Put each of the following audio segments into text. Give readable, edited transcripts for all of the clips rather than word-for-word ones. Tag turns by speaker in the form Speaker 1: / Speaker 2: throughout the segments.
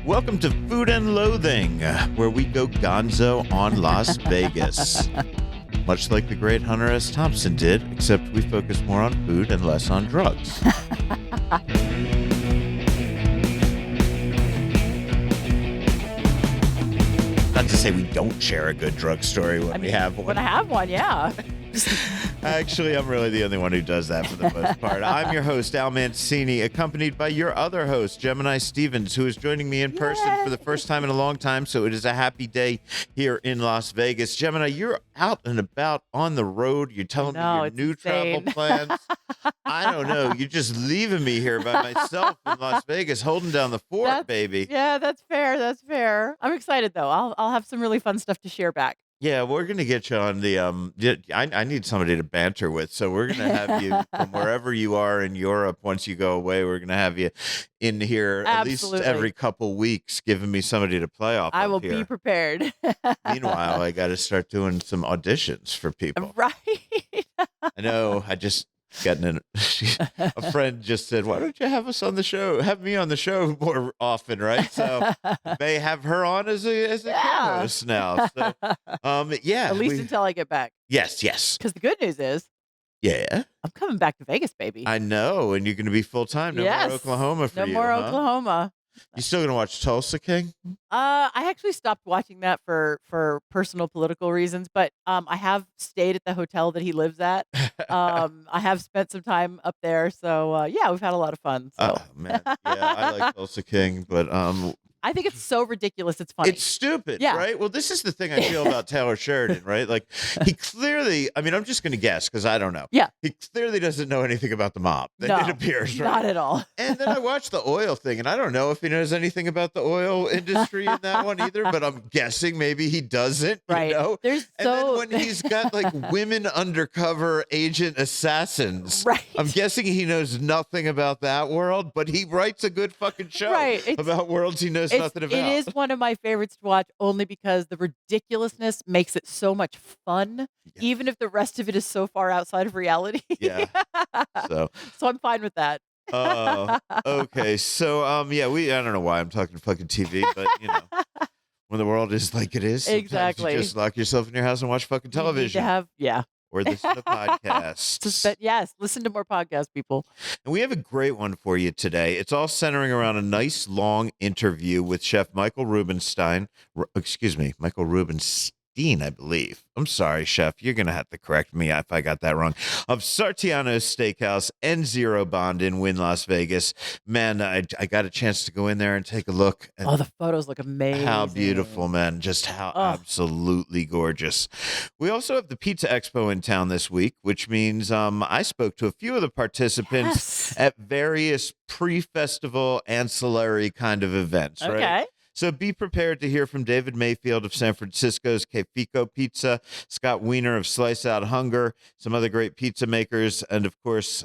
Speaker 1: Welcome to Food and Loathing, where we go gonzo on Las Vegas. Much like the great Hunter S. Thompson did, except we focus more on food and less on drugs. Not to say we don't share a good drug story when we have one.
Speaker 2: When I have one, yeah.
Speaker 1: Actually, I'm really the only one who does that for the most part. I'm your host, Al Mancini, accompanied by your other host, Gemini Stevens, who is joining me in person for the first time in a long time. So it is a happy day here in Las Vegas. Gemini, you're out and about on the road. You're telling me your new travel plans. I don't know. You're just leaving me here by myself in Las Vegas, holding down the fort, baby.
Speaker 2: Yeah, that's fair. That's fair. I'm excited, though. I'll have some really fun stuff to share back.
Speaker 1: Yeah, we're going to get you on the, I need somebody to banter with. So we're going to have you from wherever you are in Europe. Once you go away, we're going to have you in here at least every couple weeks, giving me somebody to play off
Speaker 2: I
Speaker 1: of
Speaker 2: will
Speaker 1: here.
Speaker 2: be prepared.
Speaker 1: Meanwhile, I got to start doing some auditions for people.
Speaker 2: Right.
Speaker 1: I know. I just gotten a friend just said, why don't you have us on the show? Have me on the show more often, right? So they have her on as a co-host now. So, yeah.
Speaker 2: At least until I get back.
Speaker 1: Yes.
Speaker 2: Because the good news is,
Speaker 1: I'm
Speaker 2: coming back to Vegas, baby.
Speaker 1: I know, and you're going to be full time. No more Oklahoma for you.
Speaker 2: No more Oklahoma.
Speaker 1: You still going to watch Tulsa King?
Speaker 2: I actually stopped watching that for personal political reasons, but I have stayed at the hotel that he lives at. I have spent some time up there, so yeah, we've had a lot of fun. So.
Speaker 1: Oh man, yeah, I like Tulsa King, but
Speaker 2: I think it's so ridiculous. It's funny.
Speaker 1: It's stupid, right? Well, this is the thing I feel about Taylor Sheridan, right? Like, he clearly, I mean, I'm just going to guess because I don't know.
Speaker 2: Yeah.
Speaker 1: He clearly doesn't know anything about the mob. It appears, right?
Speaker 2: Not at all.
Speaker 1: And then I watched the oil thing, and I don't know if he knows anything about the oil industry in that one either, but I'm guessing maybe he doesn't,
Speaker 2: right.
Speaker 1: You know?
Speaker 2: And
Speaker 1: then when he's got, like, women undercover agent assassins,
Speaker 2: right.
Speaker 1: I'm guessing he knows nothing about that world, but he writes a good fucking show about worlds he knows nothing about.
Speaker 2: It is one of my favorites to watch only because the ridiculousness makes it so much fun, even if the rest of it is so far outside of reality.
Speaker 1: Yeah. So
Speaker 2: I'm fine with that.
Speaker 1: Okay. So, I don't know why I'm talking fucking TV, but, you know, when the world is like it is,
Speaker 2: exactly.
Speaker 1: You just lock yourself in your house and watch fucking television. Or listen to podcasts.
Speaker 2: Yes, listen to more podcasts, people.
Speaker 1: And we have a great one for you today. It's all centering around a nice long interview with Chef Michael Rubinstein. Michael Rubinstein, I believe. I'm sorry, Chef. You're going to have to correct me if I got that wrong. Of Sartiano's Steakhouse and Zero Bond in Wynn, Las Vegas. Man, I got a chance to go in there and take a look.
Speaker 2: At the photos look amazing.
Speaker 1: How beautiful, man. Just how absolutely gorgeous. We also have the Pizza Expo in town this week, which means I spoke to a few of the participants at various pre-festival ancillary kind of events, right?
Speaker 2: Okay.
Speaker 1: So be prepared to hear from David Mayfield of San Francisco's Fico Pizza, Scott Weiner of Slice Out Hunger, some other great pizza makers, and of course,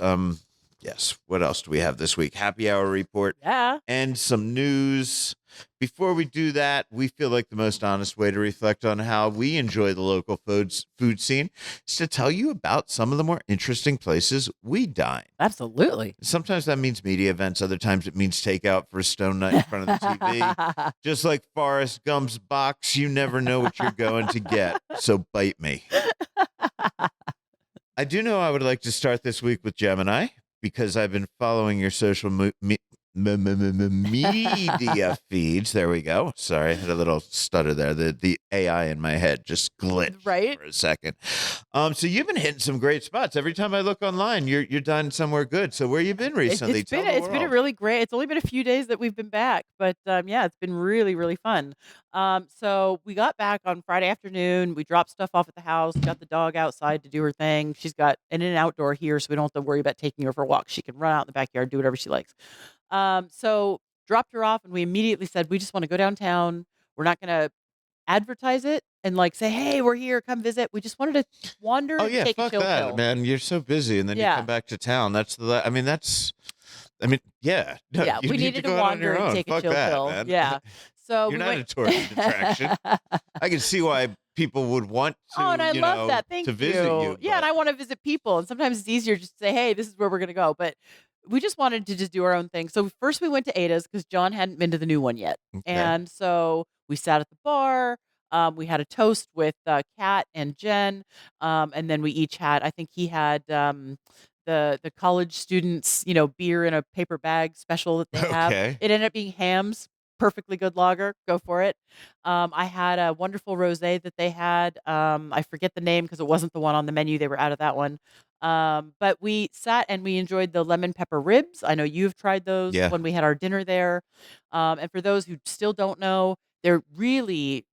Speaker 1: what else do we have this week? Happy Hour Report.
Speaker 2: Yeah.
Speaker 1: And some news. Before we do that, we feel like the most honest way to reflect on how we enjoy the local food scene is to tell you about some of the more interesting places we dine.
Speaker 2: Absolutely.
Speaker 1: Sometimes that means media events. Other times it means takeout for a stone night in front of the TV. Just like Forrest Gump's box, you never know what you're going to get. So bite me. I do know I would like to start this week with Gemini because I've been following your social media feeds. There we go. Sorry, I had a little stutter there. The AI in my head just glitched for a second. So you've been hitting some great spots. Every time I look online, you're done somewhere good. So where you been recently?
Speaker 2: It's been a really great. It's only been a few days that we've been back, but it's been really, really fun. So we got back on Friday afternoon. We dropped stuff off at the house, got the dog outside to do her thing. She's got an outdoor here, so we don't have to worry about taking her for a walk. She can run out in the backyard, do whatever she likes. So dropped her off and we immediately said, we just want to go downtown. We're not going to advertise it and like say, hey, we're here, come visit. We just wanted to wander and take a chill pill.
Speaker 1: Man. You're so busy. And then you come back to town. We
Speaker 2: needed to wander and take a chill pill.
Speaker 1: Man.
Speaker 2: Yeah. So
Speaker 1: you're not a tourist attraction. I can see why people would want to,
Speaker 2: and I love that. Thank
Speaker 1: to
Speaker 2: you.
Speaker 1: visit you.
Speaker 2: Yeah, and I want to visit people. And sometimes it's easier just to say, hey, this is where we're going to go. But we just wanted to just do our own thing. So first we went to Ada's because John hadn't been to the new one yet.
Speaker 1: Okay.
Speaker 2: And so we sat at the bar. We had a toast with Kat and Jen. And then we each had, I think he had the college students, beer in a paper bag special that they have.
Speaker 1: Okay.
Speaker 2: It ended up being Ham's. Perfectly good lager. Go for it. I had a wonderful rosé that they had. I forget the name because it wasn't the one on the menu. They were out of that one. But we sat and we enjoyed the lemon pepper ribs. I know you've tried those
Speaker 1: Yeah.
Speaker 2: when we had our dinner there. And for those who still don't know, they're really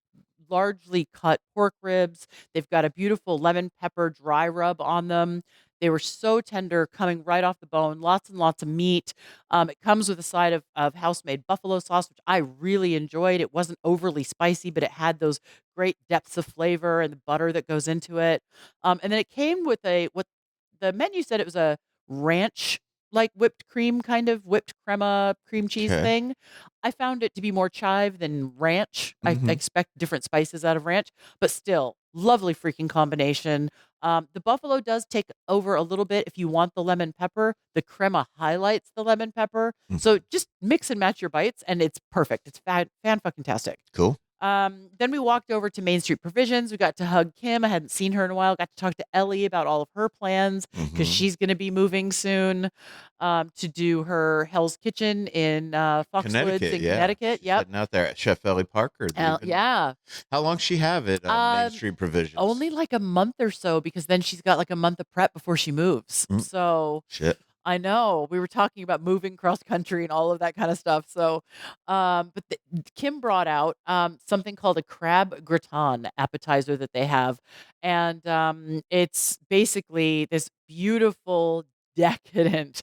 Speaker 2: largely cut pork ribs. They've got a beautiful lemon pepper dry rub on them. They were so tender, coming right off the bone, lots and lots of meat. It comes with a side of house-made buffalo sauce, which I really enjoyed. It wasn't overly spicy, but it had those great depths of flavor and the butter that goes into it. And then it came with what the menu said it was a ranch like whipped cream kind of whipped crema cream cheese
Speaker 1: Okay.
Speaker 2: thing. I found it to be more chive than ranch. I
Speaker 1: Mhm.
Speaker 2: expect different spices out of ranch, but still lovely freaking combination. The buffalo does take over a little bit if you want the lemon pepper. The crema highlights the lemon pepper. So
Speaker 1: Mhm.
Speaker 2: just mix and match your bites and it's perfect. It's fan fucking tastic.
Speaker 1: Cool.
Speaker 2: Then we walked over to Main Street Provisions. We got to hug Kim. I hadn't seen her in a while. Got to talk to Ellie about all of her plans because
Speaker 1: Mhm.
Speaker 2: she's going to be moving soon to do her Hell's Kitchen in Foxwoods
Speaker 1: Connecticut,
Speaker 2: in
Speaker 1: yeah.
Speaker 2: Connecticut.
Speaker 1: She's
Speaker 2: Yep.
Speaker 1: heading out there. Chef Ellie Parker leaving.
Speaker 2: Yeah.
Speaker 1: How long she have it? Main Street Provisions.
Speaker 2: Only like a month or so because then she's got like a month of prep before she moves.
Speaker 1: Mm,
Speaker 2: So
Speaker 1: shit.
Speaker 2: I know. We were talking about moving cross country and all of that kind of stuff. So, but Kim brought out something called a crab gratin appetizer that they have, and it's basically this beautiful, decadent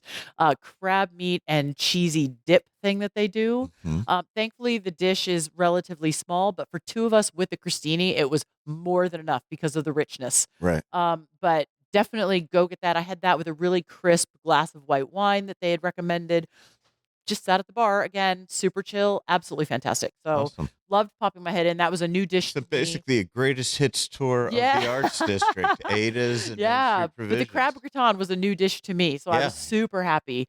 Speaker 2: crab meat and cheesy dip thing that they do.
Speaker 1: Mhm.
Speaker 2: Thankfully, the dish is relatively small, but for two of us with the Christini, it was more than enough because of the richness.
Speaker 1: Right.
Speaker 2: But definitely go get that. I had that with a really crisp glass of white wine that they had recommended. Just sat at the bar again, super chill, absolutely fantastic. So
Speaker 1: Awesome.
Speaker 2: loved popping my head in. That was a new dish
Speaker 1: So
Speaker 2: to me.
Speaker 1: basically a greatest hits tour of
Speaker 2: Yeah.
Speaker 1: the Arts District. Ada's and Main
Speaker 2: Yeah,
Speaker 1: Street
Speaker 2: but the crab
Speaker 1: Provisions.
Speaker 2: gratin was a new dish to me, so I
Speaker 1: Yeah.
Speaker 2: was super happy.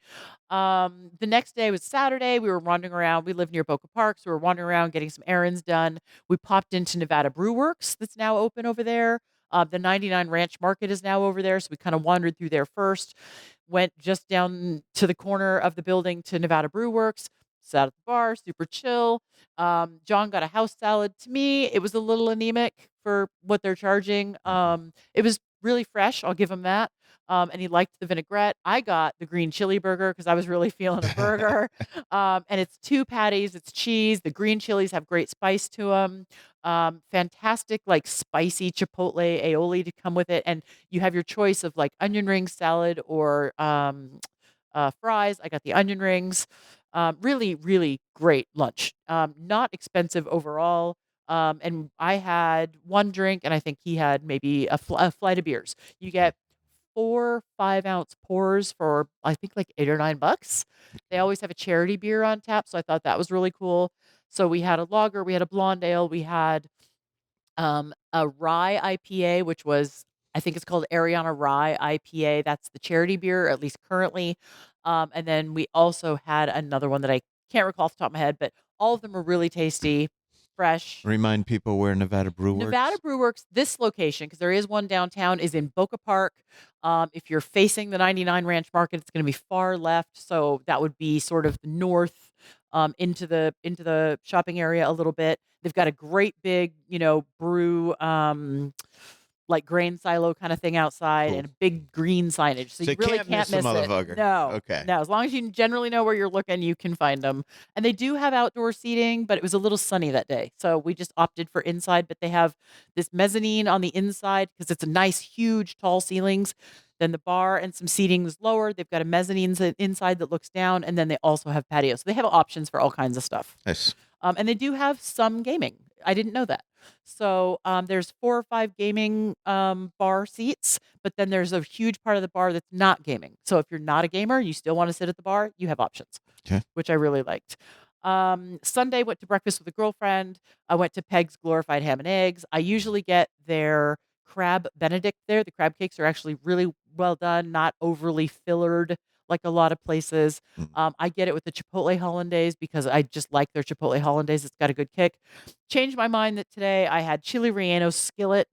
Speaker 2: The next day was Saturday. We were wandering around. We live near Boca Park, so we were wandering around getting some errands done. We popped into Nevada Brew Works, that's now open over there. The 99 Ranch Market is now over there, so we kind of wandered through there first. Went just down to the corner of the building to Nevada Brew Works. Sat at the bar, super chill. John got a house salad. To me, it was a little anemic for what they're charging.
Speaker 1: Mhm.
Speaker 2: It was really fresh. I'll give him that. And he liked the vinaigrette. I got the green chili burger because I was really feeling a burger. And it's two patties, it's cheese. The green chilies have great spice to them. Fantastic, like spicy chipotle aioli to come with it. And you have your choice of like onion ring salad or fries. I got the onion rings. Really, really great lunch. Not expensive overall. And I had one drink, and I think he had maybe a flight of beers. You
Speaker 1: Okay.
Speaker 2: get 4 5-ounce pours for I think like $8 or $9. They
Speaker 1: Okay.
Speaker 2: always have a charity beer on tap, so I thought that was really cool. So we had a lager, we had a blonde ale, we had a rye IPA, which was I think it's called Ariana Rye IPA. That's the charity beer, at least currently. And then we also had another one that I can't recall off the top of my head, but all of them were really tasty, fresh.
Speaker 1: Remind people where Nevada Brew
Speaker 2: Nevada
Speaker 1: Works.
Speaker 2: Brew Works, this location, because there is one downtown, is in Boca Park. If you're facing the 99 Ranch Market, it's going to be far left, so that would be sort of north into the shopping area a little bit. They've got a great big, brew like grain silo kind of thing outside and
Speaker 1: Cool.
Speaker 2: a big green signage. So
Speaker 1: So
Speaker 2: you
Speaker 1: you
Speaker 2: really
Speaker 1: can't
Speaker 2: can't
Speaker 1: miss a
Speaker 2: miss it.
Speaker 1: motherfucker.
Speaker 2: No.
Speaker 1: Okay.
Speaker 2: No, as long as you generally know where you're looking, you can find them. And they do have outdoor seating, but it was a little sunny that day. So we just opted for inside, but they have this mezzanine on the inside because it's a nice, huge, tall ceilings. Then the bar and some seating is lower. They've got a mezzanine inside that looks down, and then they also have patios. So they have options for all kinds of stuff.
Speaker 1: Nice.
Speaker 2: And they do have some gaming. I didn't know that. So there's 4 or 5 gaming bar seats, but then there's a huge part of the bar that's not gaming. So if you're not a gamer, you still want to sit at the bar, you have options,
Speaker 1: Okay.
Speaker 2: which I really liked. Sunday went to breakfast with a girlfriend. I went to Peg's Glorified Ham and Eggs. I usually get their crab Benedict there. The crab cakes are actually really well done, not overly fillered like a lot of places.
Speaker 1: Mm.
Speaker 2: I get it with the Chipotle Hollandaise because I just like their Chipotle Hollandaise. It's got a good kick. Changed my mind that today I had chili relleno skillet.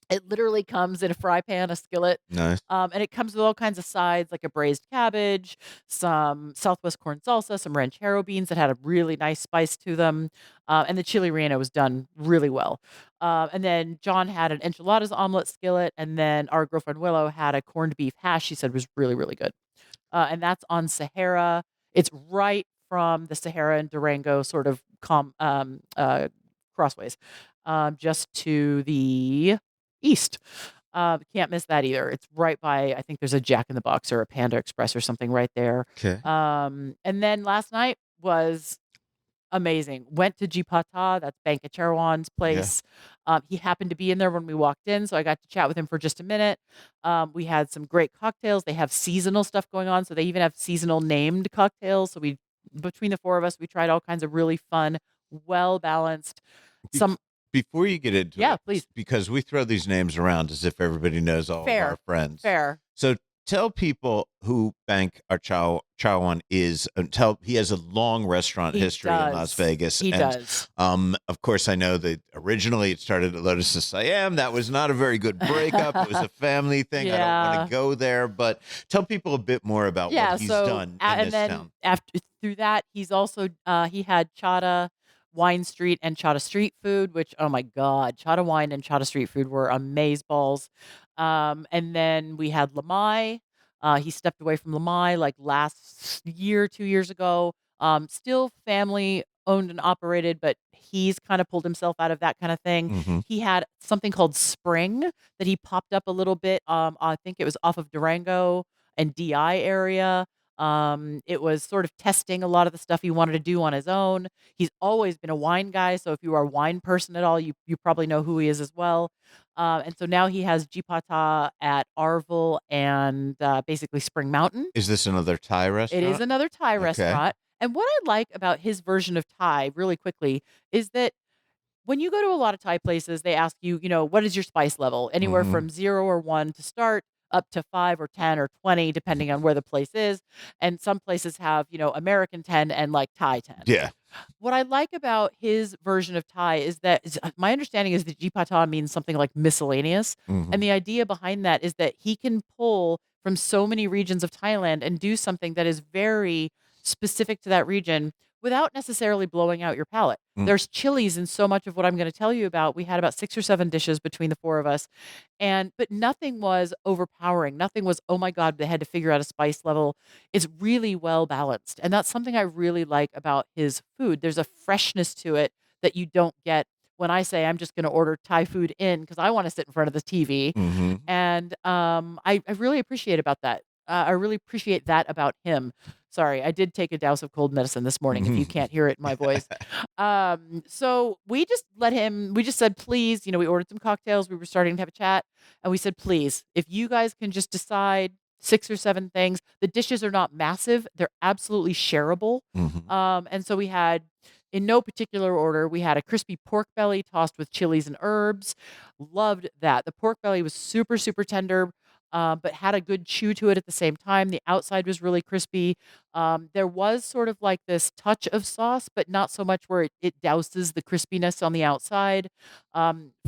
Speaker 2: It literally comes in a fry pan, a skillet,
Speaker 1: Nice.
Speaker 2: and it comes with all kinds of sides, like a braised cabbage, some Southwest corn salsa, some ranchero beans that had a really nice spice to them, and the chili relleno was done really well. And then John had an enchiladas omelet skillet, and then our girlfriend Willow had a corned beef hash. She said was really, really good, and that's on Sahara. It's right from the Sahara and Durango sort of crossways, just to the east. Can't miss that either. It's right by, I think there's a Jack in the Box or a Panda Express or something right there.
Speaker 1: Okay.
Speaker 2: And then last night was amazing. Went to Jipata, that's Banka Cherwan's place. He happened to be in there when we walked in, so I got to chat with him for just a minute. We had some great cocktails. They have seasonal stuff going on, so they even have seasonal named cocktails. So between the four of us, we tried all kinds of really fun, well balanced. Some
Speaker 1: Before you get into
Speaker 2: Yeah,
Speaker 1: it,
Speaker 2: please.
Speaker 1: because we throw these names around as if everybody knows all of our friends.
Speaker 2: Fair.
Speaker 1: So tell people who Bank Charwan is. He has a long restaurant history in Las Vegas.
Speaker 2: He does.
Speaker 1: Of course, I know that originally it started at Lotus and Siam. That was not a very good breakup. It was a family thing. I don't want to go there, but tell people a bit more about what he's done in this town.
Speaker 2: Through that, he's also he had Chata Wine Street and Chata Street Food, which, oh my God, Chata Wine and Chata Street Food were amazeballs. And then we had Lamai. He stepped away from Lamai like last year, 2 years ago. Still family owned and operated, but he's kind of pulled himself out of that kind of thing.
Speaker 1: Mm-hmm.
Speaker 2: He had something called Spring that he popped up a little bit. I think it was off of Durango and DI area. It was sort of testing a lot of the stuff he wanted to do on his own. He's always been a wine guy, so if you are a wine person at all, you probably know who he is as well. And so now he has Jipata at Arville and basically Spring Mountain.
Speaker 1: Is this another Thai restaurant?
Speaker 2: It is another Thai restaurant. And what I like about his version of Thai, really quickly, is that when you go to a lot of Thai places, they ask you, what is your spice level? Anywhere from 0 or 1 to start, up to 5 or 10 or 20, depending on where the place is. And some places have, American 10 and like Thai 10.
Speaker 1: Yeah.
Speaker 2: What I like about his version of Thai is that my understanding is that Jipata means something like miscellaneous.
Speaker 1: Mm-hmm.
Speaker 2: And the idea behind that is that he can pull from so many regions of Thailand and do something that is very specific to that region without necessarily blowing out your palate. There's chilies in so much of what I'm going to tell you about. We had about 6 or 7 dishes between the four of us, but nothing was overpowering. Nothing was, oh my God, they had to figure out a spice level. It's really well balanced. And that's something I really like about his food. There's a freshness to it that you don't get when I say I'm just going to order Thai food in because I want to sit in front of the TV.
Speaker 1: Mm-hmm.
Speaker 2: And I really appreciate about that. I really appreciate that about him. Sorry, I did take a douse of cold medicine this morning, if you can't hear it in my voice. So we just said, please, we ordered some cocktails. We were starting to have a chat. And we said, please, if you guys can just decide 6 or 7 things, the dishes are not massive. They're absolutely shareable.
Speaker 1: Mm-hmm.
Speaker 2: And so we had, in no particular order, we had a crispy pork belly tossed with chilies and herbs. Loved that. The pork belly was super, super tender. But had a good chew to it at the same time. The outside was really crispy. There was sort of like this touch of sauce, but not so much where it douses the crispiness on the outside.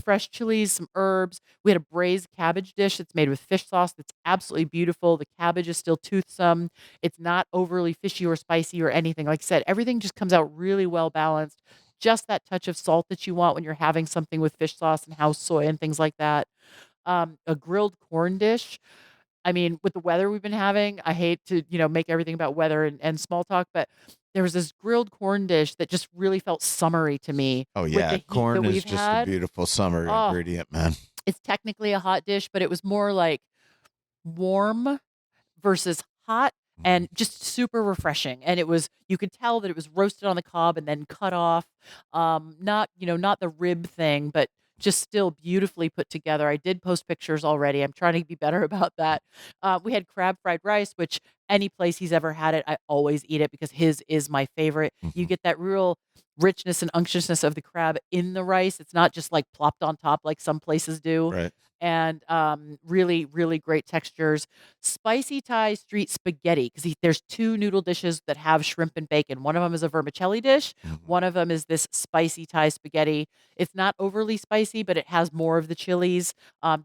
Speaker 2: Fresh chilies, some herbs. We had a braised cabbage dish that's made with fish sauce that's absolutely beautiful. The cabbage is still toothsome. It's not overly fishy or spicy or anything. Like I said, everything just comes out really well balanced. Just that touch of salt that you want when you're having something with fish sauce and house soy and things like that. A grilled corn dish. I mean, with the weather we've been having, I hate to, make everything about weather and small talk, but there was this grilled corn dish that just really felt summery to me.
Speaker 1: Oh,
Speaker 2: with
Speaker 1: yeah.
Speaker 2: the heat
Speaker 1: Corn
Speaker 2: that
Speaker 1: is
Speaker 2: we've
Speaker 1: just
Speaker 2: had.
Speaker 1: a beautiful summer ingredient, man.
Speaker 2: It's technically a hot dish, but it was more like warm versus hot and just super refreshing. And you could tell that it was roasted on the cob and then cut off. Not the rib thing, but just still beautifully put together. I did post pictures already. I'm trying to be better about that. We had crab fried rice, which any place he's ever had it, I always eat it because his is my favorite. You get that real richness and unctuousness of the crab in the rice. It's not just like plopped on top like some places do.
Speaker 1: Right.
Speaker 2: and really, really great textures. Spicy Thai street spaghetti, because there's two noodle dishes that have shrimp and bacon. One of them is a vermicelli dish.
Speaker 1: Mhm.
Speaker 2: One of them is this spicy Thai spaghetti. It's not overly spicy, but it has more of the chilies.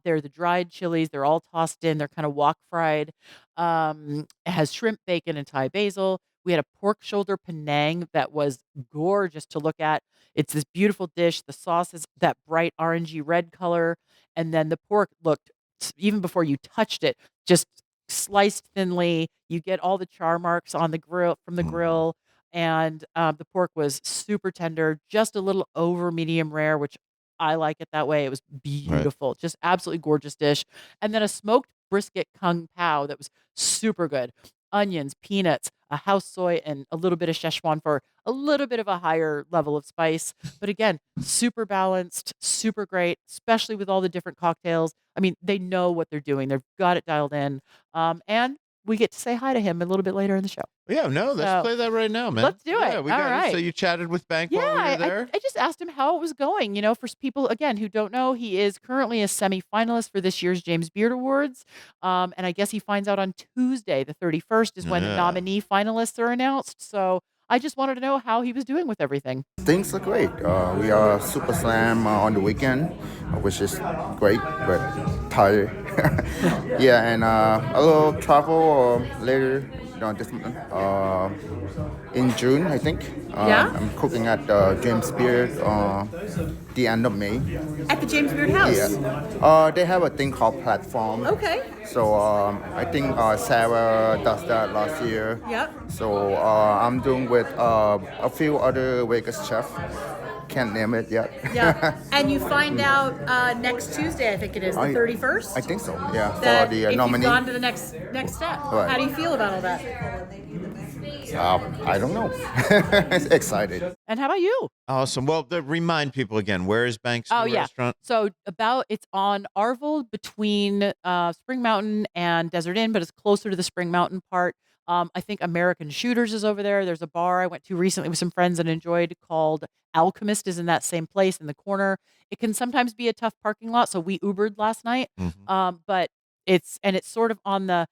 Speaker 2: They're the dried chilies. They're all tossed in. They're kind of wok fried. It has shrimp, bacon, and Thai basil. We had a pork shoulder Penang that was gorgeous to look at. It's this beautiful dish. The sauce is that bright orangey red color, and then the pork looked even before you touched it, just sliced thinly. You get all the char marks on the grill from the
Speaker 1: Mhm.
Speaker 2: grill, and the pork was super tender, just a little over medium rare, which I like it that way. It was
Speaker 1: Right.
Speaker 2: beautiful, just absolutely gorgeous dish, and then a smoked brisket kung pao that was super good. Onions, peanuts, a house soy, and a little bit of Szechuan for a little bit of a higher level of spice. But again, super balanced, super great, especially with all the different cocktails. I mean, they know what they're doing. They've got it dialed in. And we get to say hi to him a little bit later in the show.
Speaker 1: Yeah, no, let's
Speaker 2: So
Speaker 1: play that right now, man.
Speaker 2: let's do
Speaker 1: Yeah,
Speaker 2: it.
Speaker 1: we
Speaker 2: All
Speaker 1: got it. So
Speaker 2: right.
Speaker 1: you chatted with Bank
Speaker 2: Yeah,
Speaker 1: while we were
Speaker 2: I, I
Speaker 1: there?
Speaker 2: I just asked him how it was going. For people again who don't know, he is currently a semifinalist for this year's James Beard Awards, and I guess he finds out on Tuesday, the 31st, is when the
Speaker 1: Yeah.
Speaker 2: nominee finalists are announced. So I just wanted to know how he was doing with everything.
Speaker 3: Things are great. We are Super Slam on the weekend, which is great, but tired. Yeah, and a little travel later, this month, in June, I think.
Speaker 2: Yeah?
Speaker 3: I'm cooking at James Beard the end of May.
Speaker 2: At the James Beard House.
Speaker 3: Yeah. They have a thing called platform.
Speaker 2: Okay.
Speaker 3: So I think Sarah does that last year.
Speaker 2: Yep.
Speaker 3: So I'm doing with a few other Vegas chefs. Can't name it yet.
Speaker 4: Yeah, and you find out next Tuesday, I think it is, the 31st.
Speaker 3: I think so. Yeah,
Speaker 4: that
Speaker 3: for the
Speaker 4: if
Speaker 3: nominee.
Speaker 4: you've gone to the next step.
Speaker 3: Right.
Speaker 4: How do you feel about all that?
Speaker 3: I don't know. Excited.
Speaker 2: And how about you?
Speaker 1: Awesome. Well, remind people again, where is Bank's
Speaker 2: Oh,
Speaker 1: new
Speaker 2: yeah.
Speaker 1: restaurant?
Speaker 2: So it's on Arville between Spring Mountain and Desert Inn, but it's closer to the Spring Mountain part. I think American Shooters is over there. There's a bar I went to recently with some friends and enjoyed called Alchemist is in that same place in the corner. It can sometimes be a tough parking lot, so we Ubered last night.
Speaker 1: Mhm.
Speaker 2: But it's sort of on the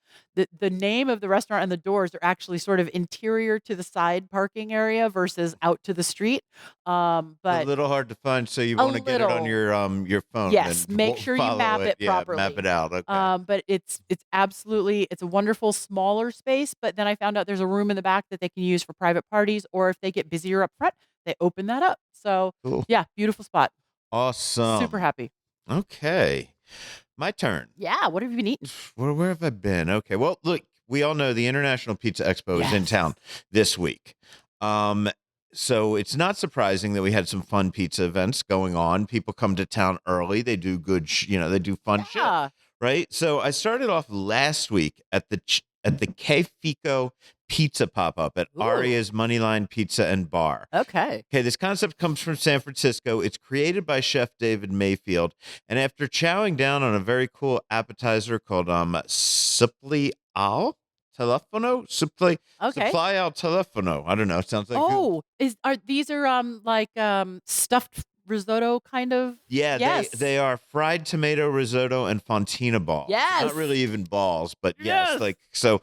Speaker 2: name of the restaurant and the doors are actually sort of interior to the side parking area versus out to the street.
Speaker 1: A
Speaker 2: But
Speaker 1: little hard to find, so you
Speaker 2: A
Speaker 1: want to get it on your phone.
Speaker 2: yes,
Speaker 1: and
Speaker 2: make sure you
Speaker 1: follow
Speaker 2: map it
Speaker 1: Yeah,
Speaker 2: properly.
Speaker 1: map it out. Okay.
Speaker 2: But it's absolutely it's a wonderful smaller space. But then I found out there's a room in the back that they can use for private parties, or if they get busier up front, they open that up. So
Speaker 1: Cool.
Speaker 2: yeah, beautiful spot.
Speaker 1: Awesome.
Speaker 2: Super happy.
Speaker 1: Okay. My turn.
Speaker 2: Yeah. What have you been eating?
Speaker 1: Where have I been? Okay. Well, look, we all know the International Pizza Expo is in
Speaker 2: Yes.
Speaker 1: town this week. So it's not surprising that we had some fun pizza events going on. People come to town early. They do good, they do fun shit,
Speaker 2: Yeah.
Speaker 1: right? So I started off last week at the Fico Pizza pop-up at
Speaker 2: Ooh.
Speaker 1: Aria's Moneyline Pizza and Bar.
Speaker 2: Okay.
Speaker 1: Okay, this concept comes from San Francisco. It's created by Chef David Mayfield. And after chowing down on a very cool appetizer called Suppli al Telefono?
Speaker 2: Okay.
Speaker 1: Supply al Telefono. I don't know. It sounds like
Speaker 2: These are like stuffed risotto kind of?
Speaker 1: yeah,
Speaker 2: Yes.
Speaker 1: they are fried tomato risotto and fontina balls.
Speaker 2: Yes.
Speaker 1: Not really even balls, but
Speaker 2: Yes.
Speaker 1: so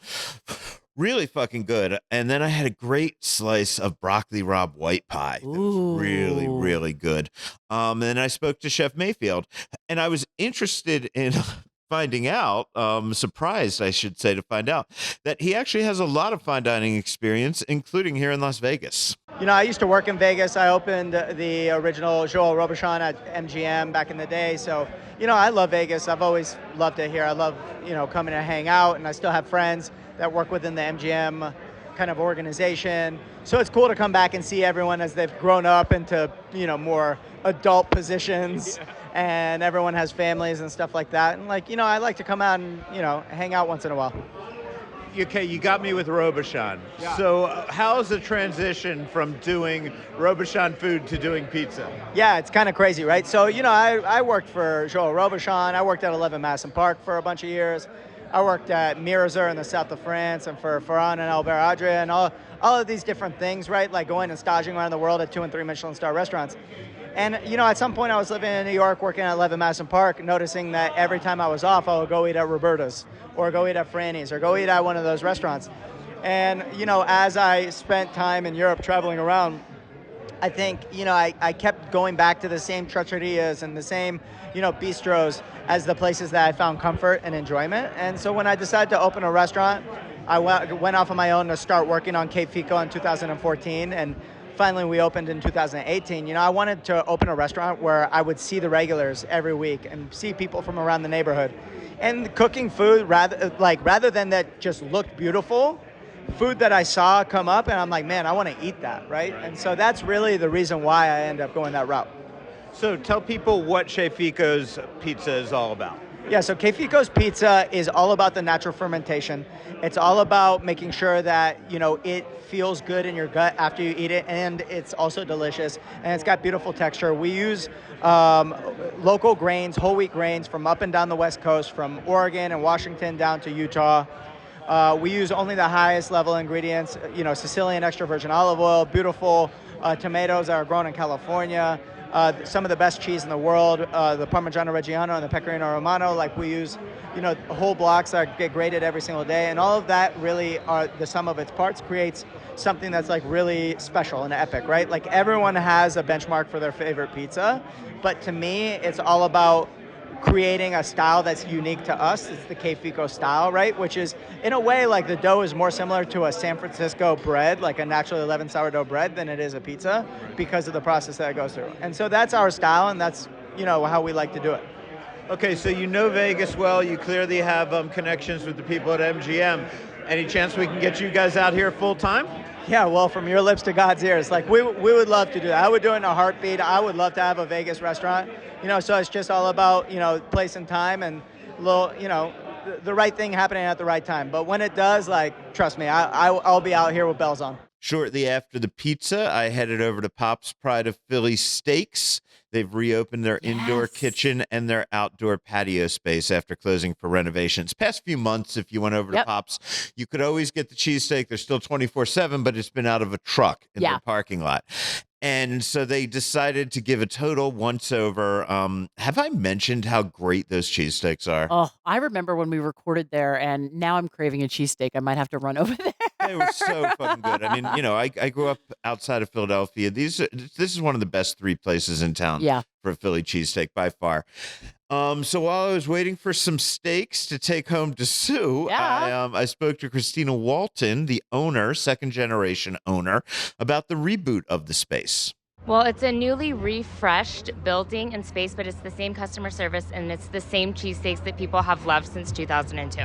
Speaker 1: really fucking good. And then I had a great slice of broccoli Rob white pie. That was really,
Speaker 2: Ooh.
Speaker 1: really good. And then I spoke to Chef Mayfield, and I was interested in finding out, surprised, I should say, to find out that he actually has a lot of fine dining experience, including here in Las Vegas.
Speaker 5: I used to work in Vegas. I opened the original Joel Robuchon at MGM back in the day. So, I love Vegas. I've always loved it here. I love, coming to hang out, and I still have friends that work within the MGM kind of organization. So it's cool to come back and see everyone as they've grown up into, more adult positions. Yeah. And everyone has families and stuff like that. And I like to come out and, hang out once in a while.
Speaker 1: Okay, you got me with Robuchon.
Speaker 5: Yeah.
Speaker 1: So how's the transition from doing Robuchon food to doing pizza?
Speaker 5: Yeah, it's kind of crazy, right? So, I worked for Joel Robuchon. I worked at 11 Madison Park for a bunch of years. I worked at Mirazur in the south of France and for Ferran and Albert Adria and all of these different things, right? Like going and staging around the world at 2 and 3 Michelin star restaurants. And, at some point I was living in New York, working at 11 Madison Park, noticing that every time I was off, I would go eat at Roberta's or go eat at Franny's or go eat at one of those restaurants. And, as I spent time in Europe traveling around, I think, I kept going back to the same trattorias and the same, bistros as the places that I found comfort and enjoyment. And so when I decided to open a restaurant, I went off on my own to start working on Cape Fico in 2014. And finally, we opened in 2018. I wanted to open a restaurant where I would see the regulars every week and see people from around the neighborhood. And cooking food, rather than that just looked beautiful, food that I saw come up, and I'm like, man, I want to eat that, right? And so that's really the reason why I end up going that route.
Speaker 1: So tell people what Chef Fico's pizza is all about.
Speaker 5: Yeah, so Cape Fico's pizza is all about the natural fermentation. It's all about making sure that, it feels good in your gut after you eat it, and it's also delicious, and it's got beautiful texture. We use local grains, whole wheat grains from up and down the West Coast, from Oregon and Washington down to Utah. We use only the highest level ingredients, Sicilian extra virgin olive oil, beautiful tomatoes that are grown in California, some of the best cheese in the world, the Parmigiano Reggiano and the Pecorino Romano. Like we use, whole blocks that get graded every single day. And all of that really are the sum of its parts creates something that's like really special and epic, right? Like everyone has a benchmark for their favorite pizza. But to me, it's all about creating a style that's unique to us. It's the Cape Fico style, right? Which is, in a way, like the dough is more similar to a San Francisco bread, like a naturally leavened sourdough bread, than it is a pizza because of the process that it goes through. And so that's our style, and that's, how we like to do it.
Speaker 1: Okay, so you know Vegas well. You clearly have connections with the people at MGM. Any chance we can get you guys out here full time?
Speaker 5: Yeah, well, from your lips to God's ears. Like, we would love to do that. I would do it in a heartbeat. I would love to have a Vegas restaurant. So it's just all about, place and time and the right thing happening at the right time. But when it does, trust me, I'll be out here with bells on.
Speaker 1: Shortly after the pizza, I headed over to Pop's Pride of Philly Steaks. They've reopened their indoor kitchen and their outdoor patio space after closing for renovations. Past few months, if you went over to Pop's, you could always get the cheesesteak. They're still 24/7, but it's been out of a truck in their parking lot. And so they decided to give a total once over. Have I mentioned how great those cheesesteaks are?
Speaker 2: Oh, I remember when we recorded there, and now I'm craving a cheesesteak. I might have to run over there.
Speaker 1: They were so fucking good. I mean, I grew up outside of Philadelphia. This is one of the best 3 places in town for a Philly cheesesteak by far. So while I was waiting for some steaks to take home to Sue, I spoke to Christina Walton, the owner, second generation owner, about the reboot of the space.
Speaker 6: Well, it's a newly refreshed building and space, but it's the same customer service and it's the same cheesesteaks that people have loved since 2002.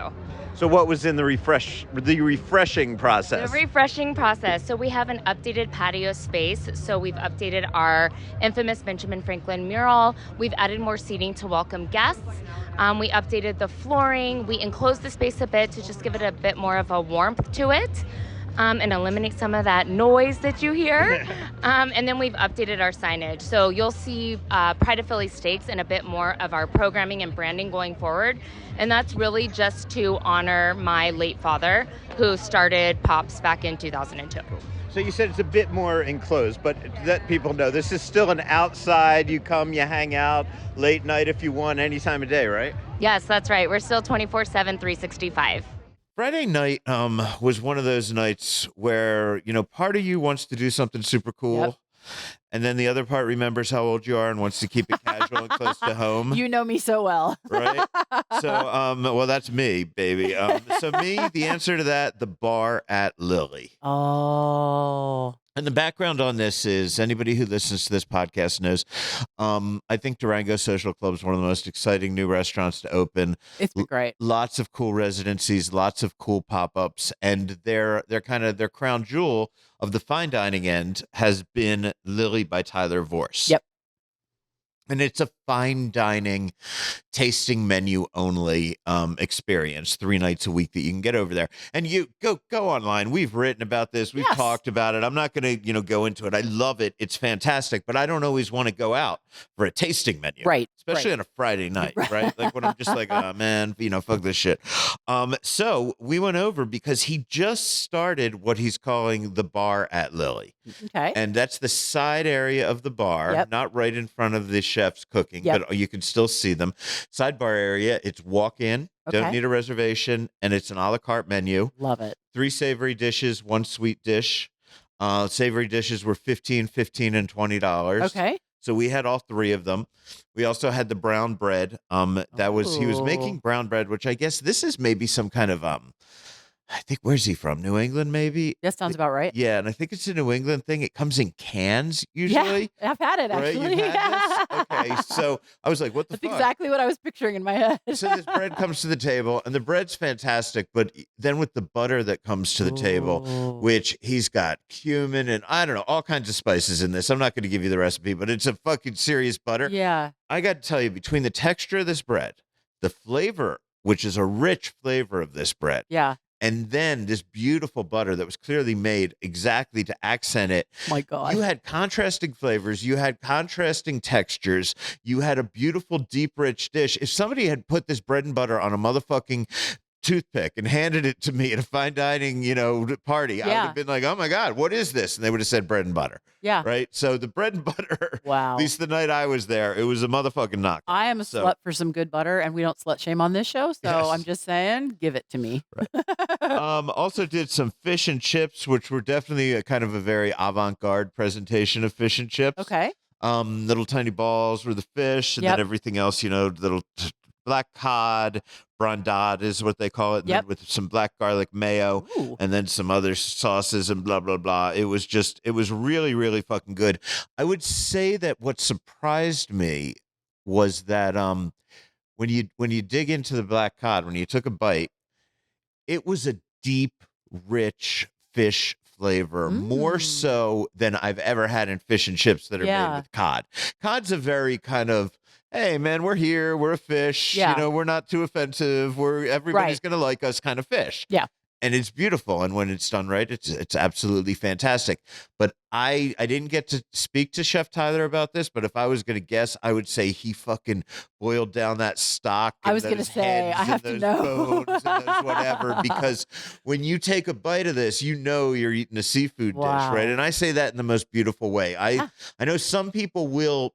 Speaker 1: So what was in the refreshing process?
Speaker 6: The refreshing process. So we have an updated patio space. So we've updated our infamous Benjamin Franklin mural. We've added more seating to welcome guests. We updated the flooring. We enclosed the space a bit to just give it a bit more of a warmth to it. And eliminate some of that noise that you hear. And then we've updated our signage. So you'll see Pride of Philly Steaks and a bit more of our programming and branding going forward. And that's really just to honor my late father, who started P.O.P.S back in 2002.
Speaker 1: So you said it's a bit more enclosed, but let people know this is still an outside. You come, you hang out late night if you want, any time of day, right?
Speaker 6: Yes, that's right. We're still 24/7, 365.
Speaker 1: Friday night was one of those nights where, part of you wants to do something super cool. And then the other part remembers how old you are and wants to keep it casual and close to home.
Speaker 2: You know me so well.
Speaker 1: Right? So, well, that's me, baby. The answer to that, the Bar at Lilli.
Speaker 2: Oh.
Speaker 1: And the background on this is, anybody who listens to this podcast knows, I think Durango Social Club is one of the most exciting new restaurants to open.
Speaker 2: It's been great.
Speaker 1: Lots of cool residencies, lots of cool pop-ups, and their crown jewel of the fine dining end has been Lilli by Tyler Vorse.
Speaker 2: Yep.
Speaker 1: And it's a fine dining tasting menu only experience 3 nights a week that you can get over there. And you go online. We've written about this. We've talked about it. I'm not going to, go into it. I love it. It's fantastic, but I don't always want to go out for a tasting menu.
Speaker 2: Right.
Speaker 1: Especially on a Friday night, right? Like when I'm just like, oh man, fuck this shit. So we went over because he just started what he's calling the Bar at Lilli.
Speaker 2: Okay.
Speaker 1: And that's the side area of the bar, not right in front of the chefs cooking, but you can still see them. Sidebar area, it's walk in, don't need a reservation, and it's an a la carte menu.
Speaker 2: Love it.
Speaker 1: 3 savory dishes, 1 sweet dish. Savory dishes were $15, and $20.
Speaker 2: Okay.
Speaker 1: So we had all 3 of them. We also had the brown bread. He was making brown bread, which I guess this is maybe some kind of I think, where's he from? New England, maybe?
Speaker 2: That sounds about right.
Speaker 1: Yeah, and I think it's a New England thing. It comes in cans usually.
Speaker 2: Yeah, I've had it,
Speaker 1: Right?
Speaker 2: actually.
Speaker 1: You've had this? Okay, so I was like, what the
Speaker 2: That's
Speaker 1: fuck?
Speaker 2: exactly what I was picturing in my head.
Speaker 1: So this bread comes to the table, and the bread's fantastic, but then with the butter that comes to the table, which he's got cumin and I don't know, all kinds of spices in this. I'm not going to give you the recipe, but it's a fucking serious butter.
Speaker 2: Yeah.
Speaker 1: I got to tell you, between the texture of this bread, the flavor, which is a rich flavor of this bread,
Speaker 2: Yeah.
Speaker 1: and then this beautiful butter that was clearly made exactly to accent it.
Speaker 2: My God.
Speaker 1: You had contrasting flavors. You had contrasting textures. You had a beautiful, deep, rich dish. If somebody had put this bread and butter on a motherfucking toothpick and handed it to me at a fine dining, party, I would have been like, oh my God, what is this? And they would have said bread and butter.
Speaker 2: Yeah.
Speaker 1: Right? So the bread and butter,
Speaker 2: Wow.
Speaker 1: at least the night I was there, it was a motherfucking knock.
Speaker 2: I am a slut for some good butter, and we don't slut shame on this show, so I'm just saying, give it to me.
Speaker 1: Right. Also did some fish and chips, which were definitely a kind of a very avant-garde presentation of fish and chips.
Speaker 2: Okay.
Speaker 1: Little tiny balls were the fish, and then everything else, little black cod, brandade is what they call it, and then with some black garlic mayo, and then some other sauces and blah, blah, blah. It was really, really fucking good. I would say that what surprised me was that when you dig into the black cod, when you took a bite, it was a deep, rich fish flavor, more so than I've ever had in fish and chips that are made with cod. Cod's a very kind of, hey man, we're here, we're a fish, we're not too offensive, everybody's gonna like us kind of fish.
Speaker 2: Yeah.
Speaker 1: And it's beautiful, and when it's done right, it's absolutely fantastic. But I didn't get to speak to Chef Tyler about this, but if I was going to guess, I would say he fucking boiled down that stock.
Speaker 2: I was going to say, I have to know.
Speaker 1: Bones and those whatever, because when you take a bite of this, you're eating a seafood dish, right? And I say that in the most beautiful way. I know some people will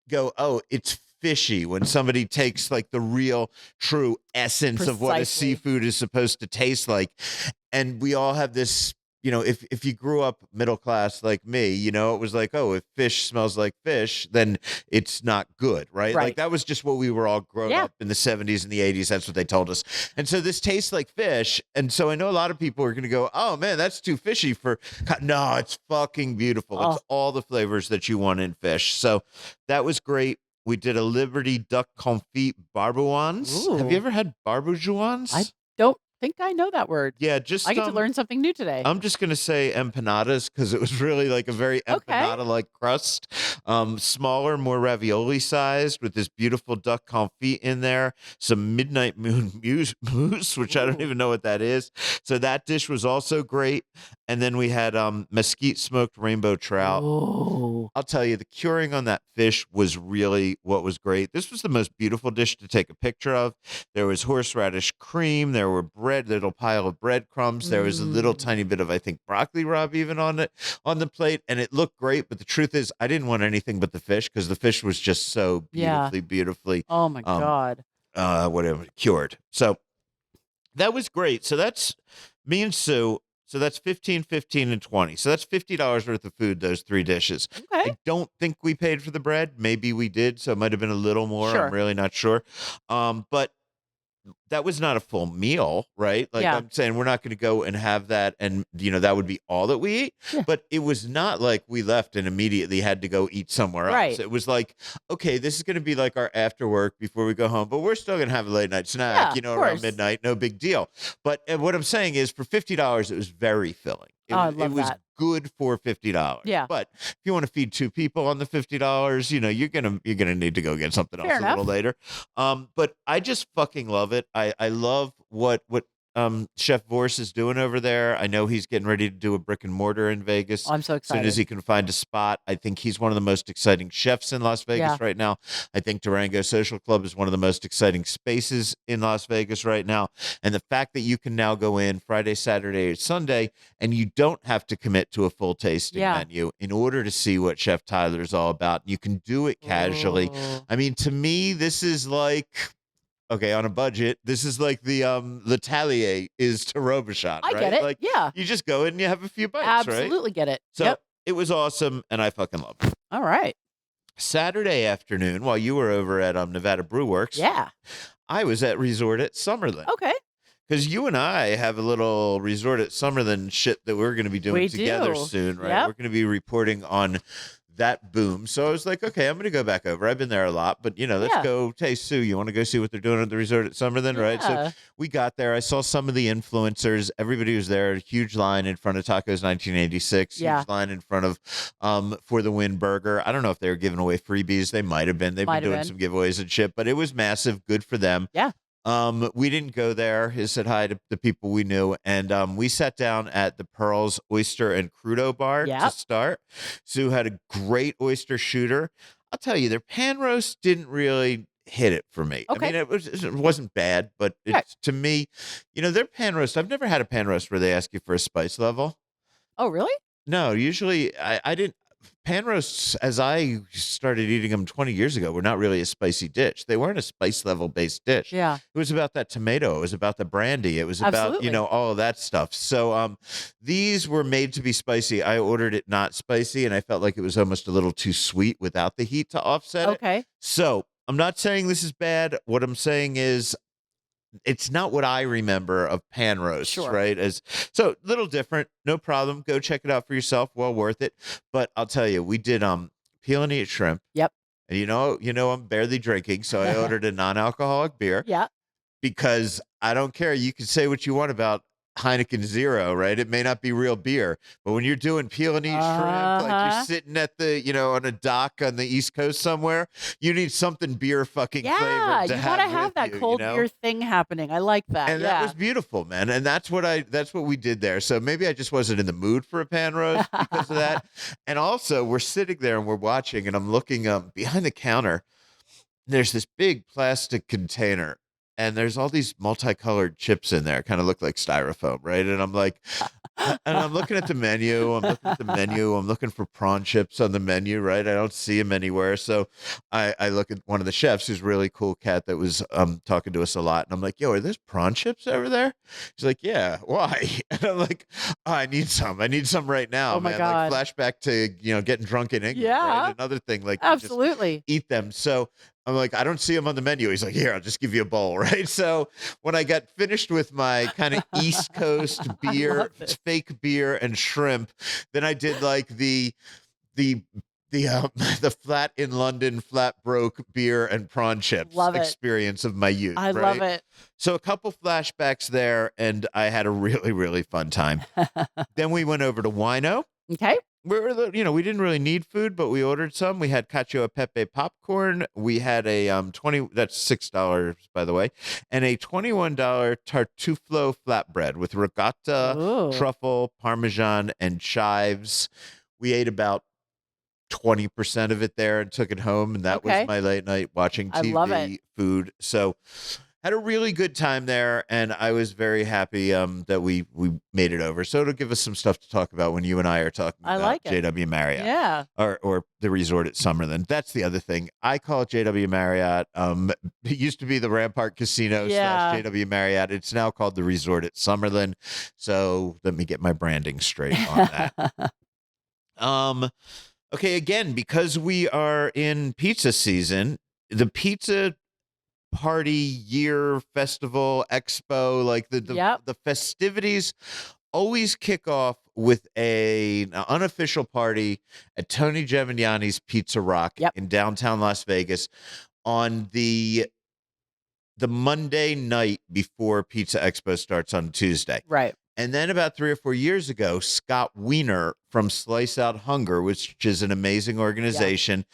Speaker 1: go, oh, it's fishy when somebody takes like the real true essence of what a seafood is supposed to taste like. And we all have this, if you grew up middle class like me, it was like, oh, if fish smells like fish, then it's not good, right? Like that was just what we were all grown up in the 70s and the 80s. That's what they told us. And so this tastes like fish. And so I know a lot of people are going to go, oh man, that's too fishy for, no, it's fucking beautiful. It's all the flavors that you want in fish. So that was great. We did a Liberty duck confit barbouans. Have you ever had barbouans?
Speaker 2: I don't think I know that word.
Speaker 1: Yeah, just
Speaker 2: I get to learn something new today.
Speaker 1: I'm just going to say empanadas because it was really like a very empanada-like crust. Smaller, more ravioli sized with this beautiful duck confit in there. Some midnight moon mousse, which I don't even know what that is. So that dish was also great. And then we had mesquite smoked rainbow trout. I'll tell you, the curing on that fish was really what was great. This was the most beautiful dish to take a picture of. There was horseradish cream. There were little pile of breadcrumbs. There was a little tiny bit of, I think, broccoli rabe even on the plate. And it looked great. But the truth is, I didn't want anything but the fish because the fish was just so beautifully,
Speaker 2: oh my God.
Speaker 1: Whatever, cured. So that was great. So that's me and Sue. So that's $15, and $20. So that's $50 worth of food, those 3 dishes.
Speaker 2: Okay.
Speaker 1: I don't think we paid for the bread. Maybe we did. So it might have been a little more.
Speaker 2: Sure.
Speaker 1: I'm really not sure. But that was not a full meal, right? Like I'm saying, we're not going to go and have that. And, that would be all that we eat. Yeah. But it was not like we left and immediately had to go eat somewhere else.
Speaker 2: Right.
Speaker 1: It was like, okay, this is going to be like our after work before we go home, but we're still going to have a late night snack, around midnight. No big deal. But what I'm saying is for $50, it was very filling. It,
Speaker 2: Oh, I
Speaker 1: was, it
Speaker 2: love
Speaker 1: was
Speaker 2: that.
Speaker 1: good for $50.
Speaker 2: Yeah.
Speaker 1: But if you want to feed 2 people on the $50, you're gonna need to go get something
Speaker 2: Fair
Speaker 1: else a little
Speaker 2: enough.
Speaker 1: later. But I just fucking love it. I love what Chef Vorse is doing over there. I know he's getting ready to do a brick and mortar in Vegas.
Speaker 2: Oh, I'm so
Speaker 1: As soon
Speaker 2: excited.
Speaker 1: as he can find a spot. I think he's one of the most exciting chefs in Las Vegas right now. I think Durango Social Club is one of the most exciting spaces in Las Vegas right now. And the fact that you can now go in Friday, Saturday, or Sunday, and you don't have to commit to a full tasting menu in order to see what Chef Tyler is all about. You can do it casually.
Speaker 2: Ooh.
Speaker 1: I mean, to me, this is like, okay, on a budget, this is like the L'Atelier is to Robuchon,
Speaker 2: I
Speaker 1: right?
Speaker 2: get it.
Speaker 1: Like,
Speaker 2: Yeah.
Speaker 1: you just go in and you have a few bites, right?
Speaker 2: Absolutely get it.
Speaker 1: So
Speaker 2: Yep.
Speaker 1: it was awesome, and I fucking loved it.
Speaker 2: All right.
Speaker 1: Saturday afternoon, while you were over at Nevada Brew Works,
Speaker 2: Yeah.
Speaker 1: I was at Resort at Summerlin.
Speaker 2: Okay.
Speaker 1: Because you and I have a little Resort at Summerlin shit that we're going to be doing
Speaker 2: We
Speaker 1: together
Speaker 2: do.
Speaker 1: soon, right?
Speaker 2: Yep.
Speaker 1: We're going to be reporting on that boom. So I was like, okay, I'm going to go back over. I've been there a lot, but let's
Speaker 2: Yeah.
Speaker 1: go. Hey, Sue, you want to go see what they're doing at the Resort at Summerlin, right?
Speaker 2: Yeah.
Speaker 1: So we got there. I saw some of the influencers. Everybody was there. A huge line in front of Tacos 1986.
Speaker 2: Yeah.
Speaker 1: Huge line in front of for the Wynn burger. I don't know if they were giving away freebies. They might have been. They've
Speaker 2: Might
Speaker 1: been
Speaker 2: have
Speaker 1: doing
Speaker 2: been.
Speaker 1: some giveaways and shit, but it was massive. Good for them.
Speaker 2: Yeah.
Speaker 1: We didn't go there. He said hi to the people we knew, and we sat down at the Pearl's Oyster and Crudo Bar to
Speaker 2: Yep.
Speaker 1: start. Sue had a great oyster shooter. I'll tell you, their pan roast didn't really hit it for me.
Speaker 2: Okay.
Speaker 1: I mean, it wasn't bad, but it's to me, their pan roast. I've never had a pan roast where they ask you for a spice level.
Speaker 2: Oh, really?
Speaker 1: No, usually I didn't. Pan roasts, as I started eating them 20 years ago, were not really a spicy dish. They weren't a spice level based dish.
Speaker 2: Yeah.
Speaker 1: It was about that tomato. It was about the brandy. It was about,
Speaker 2: Absolutely.
Speaker 1: all of that stuff. So these were made to be spicy. I ordered it not spicy, and I felt like it was almost a little too sweet without the heat to offset it.
Speaker 2: Okay.
Speaker 1: So I'm not saying this is bad. What I'm saying is it's not what I remember of pan roasts,
Speaker 2: Sure.
Speaker 1: right? So little different, no problem. Go check it out for yourself. Well worth it. But I'll tell you, we did peel and eat shrimp.
Speaker 2: Yep.
Speaker 1: And I'm barely drinking, so I ordered a non-alcoholic beer
Speaker 2: Yeah.
Speaker 1: because I don't care. You can say what you want about Heineken Zero, right? It may not be real beer, but when you're doing peel and eat shrimp, like you're sitting at the, on a dock on the East Coast somewhere, you need something beer fucking
Speaker 2: Yeah.
Speaker 1: flavored to
Speaker 2: You want to have
Speaker 1: with
Speaker 2: that
Speaker 1: you,
Speaker 2: cold beer thing happening. I like that.
Speaker 1: And
Speaker 2: yeah.
Speaker 1: that was beautiful, man. And that's what we did there. So maybe I just wasn't in the mood for a pan roast because of that. And also we're sitting there and we're watching, and I'm looking behind the counter. There's this big plastic container, and there's all these multicolored chips in there, kind of look like styrofoam, right? And I'm like, and I'm looking at the menu. I'm looking for prawn chips on the menu, right? I don't see them anywhere. So I look at one of the chefs, who's a really cool cat that was talking to us a lot. And I'm like, yo, are there prawn chips over there? He's like, yeah, why? And I'm like, oh, I need some right now,
Speaker 2: Oh my
Speaker 1: man.
Speaker 2: God.
Speaker 1: Like flashback to, getting drunk in England,
Speaker 2: Yeah.
Speaker 1: right? Another thing, like you just
Speaker 2: Absolutely.
Speaker 1: eat them. So I'm like, I don't see them on the menu. He's like, here, I'll just give you a bowl, right? So when I got finished with my kind of East Coast beer,
Speaker 2: love this.
Speaker 1: fake beer and shrimp, then I did like the the flat in London flat broke beer and prawn chips
Speaker 2: Love it.
Speaker 1: experience of my youth.
Speaker 2: I
Speaker 1: right?
Speaker 2: love it.
Speaker 1: So a couple flashbacks there, and I had a really, really fun time. Then we went over to Wino.
Speaker 2: Okay.
Speaker 1: We didn't really need food, but we ordered some. We had cacio e pepe popcorn. We had a that's $6, by the way, and a $21 tartuflo flatbread with ricotta,
Speaker 2: Ooh.
Speaker 1: truffle, parmesan, and chives. We ate about 20% of it there and took it home, and that
Speaker 2: Okay.
Speaker 1: was my late night watching
Speaker 2: I
Speaker 1: TV
Speaker 2: love it.
Speaker 1: food. So had a really good time there, and I was very happy that we made it over. So it'll give us some stuff to talk about when you and I are talking
Speaker 2: I
Speaker 1: about
Speaker 2: like it.
Speaker 1: JW Marriott.
Speaker 2: Yeah.
Speaker 1: Or the resort at Summerlin. That's the other thing. I call it JW Marriott. It used to be the Rampart Casino
Speaker 2: Yeah.
Speaker 1: / JW Marriott. It's now called the Resort at Summerlin. So let me get my branding straight on that. Okay, again, because we are in pizza season, the pizza party year festival expo, like
Speaker 2: Yep.
Speaker 1: the festivities always kick off with an unofficial party at Tony Gemignani's Pizza Rock
Speaker 2: Yep.
Speaker 1: in downtown Las Vegas on the Monday night before Pizza Expo starts on Tuesday.
Speaker 2: Right.
Speaker 1: And then about 3 or 4 years ago, Scott Weiner from Slice Out Hunger, which is an amazing organization,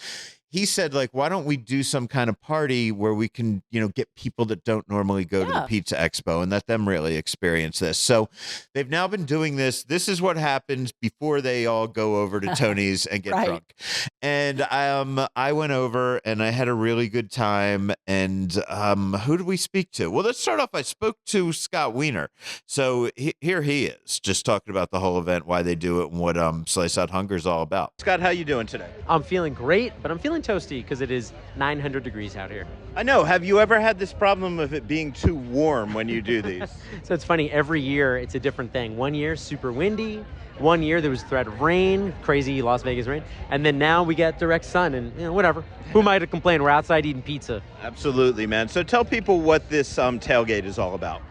Speaker 1: he said, like, why don't we do some kind of party where we can, get people that don't normally go to the Pizza Expo and let them really experience this. So they've now been doing this. This is what happens before they all go over to Tony's and get drunk. And I went over and I had a really good time. And who did we speak to? Well, let's start off. I spoke to Scott Weiner. So here he is, just talking about the whole event, why they do it, and what Slice Out Hunger is all about. Scott, how you doing today?
Speaker 7: I'm feeling great, but I'm feeling toasty because it is 900 degrees out here.
Speaker 1: I know. Have you ever had this problem of it being too warm when you do these?
Speaker 7: So it's funny, every year it's a different thing. One year, super windy. One year there was threat of rain, crazy Las Vegas rain. And then now we get direct sun and whatever. Who am I to complain? We're outside eating pizza.
Speaker 1: Absolutely, man. So tell people what this tailgate is all about.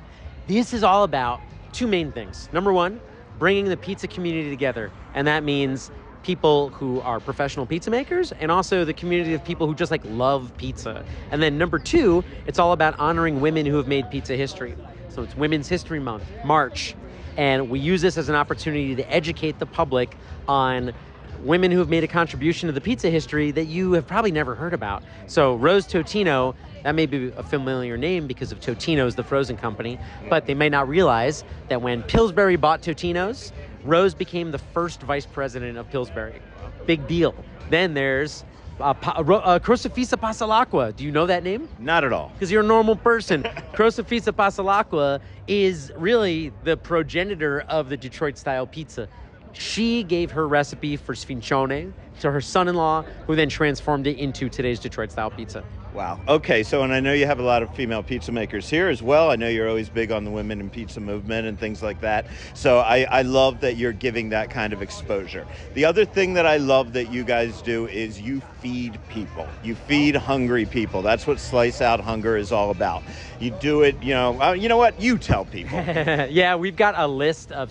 Speaker 7: This is all about two main things. Number one, bringing the pizza community together. And that means people who are professional pizza makers and also the community of people who just love pizza. And then number two, it's all about honoring women who have made pizza history. So it's Women's History Month, March. And we use this as an opportunity to educate the public on women who have made a contribution to the pizza history that you have probably never heard about. So Rose Totino, that may be a familiar name because of Totino's, the frozen company, but they may not realize that when Pillsbury bought Totino's, Rose became the first vice president of Pillsbury. Big deal. Then there's Crocifisa Passalacqua. Do you know that name?
Speaker 1: Not at all.
Speaker 7: Because you're a normal person. Crocifisa Passalacqua is really the progenitor of the Detroit-style pizza. She gave her recipe for sfincione to her son-in-law, who then transformed it into today's Detroit-style pizza.
Speaker 1: Wow. Okay, so, and I know you have a lot of female pizza makers here as well. I know you're always big on the women in pizza movement and things like that. So I love that you're giving that kind of exposure. The other thing that I love that you guys do is you feed people. You feed hungry people. That's what Slice Out Hunger is all about. You do it, you know what? You tell people.
Speaker 7: Yeah, we've got a list of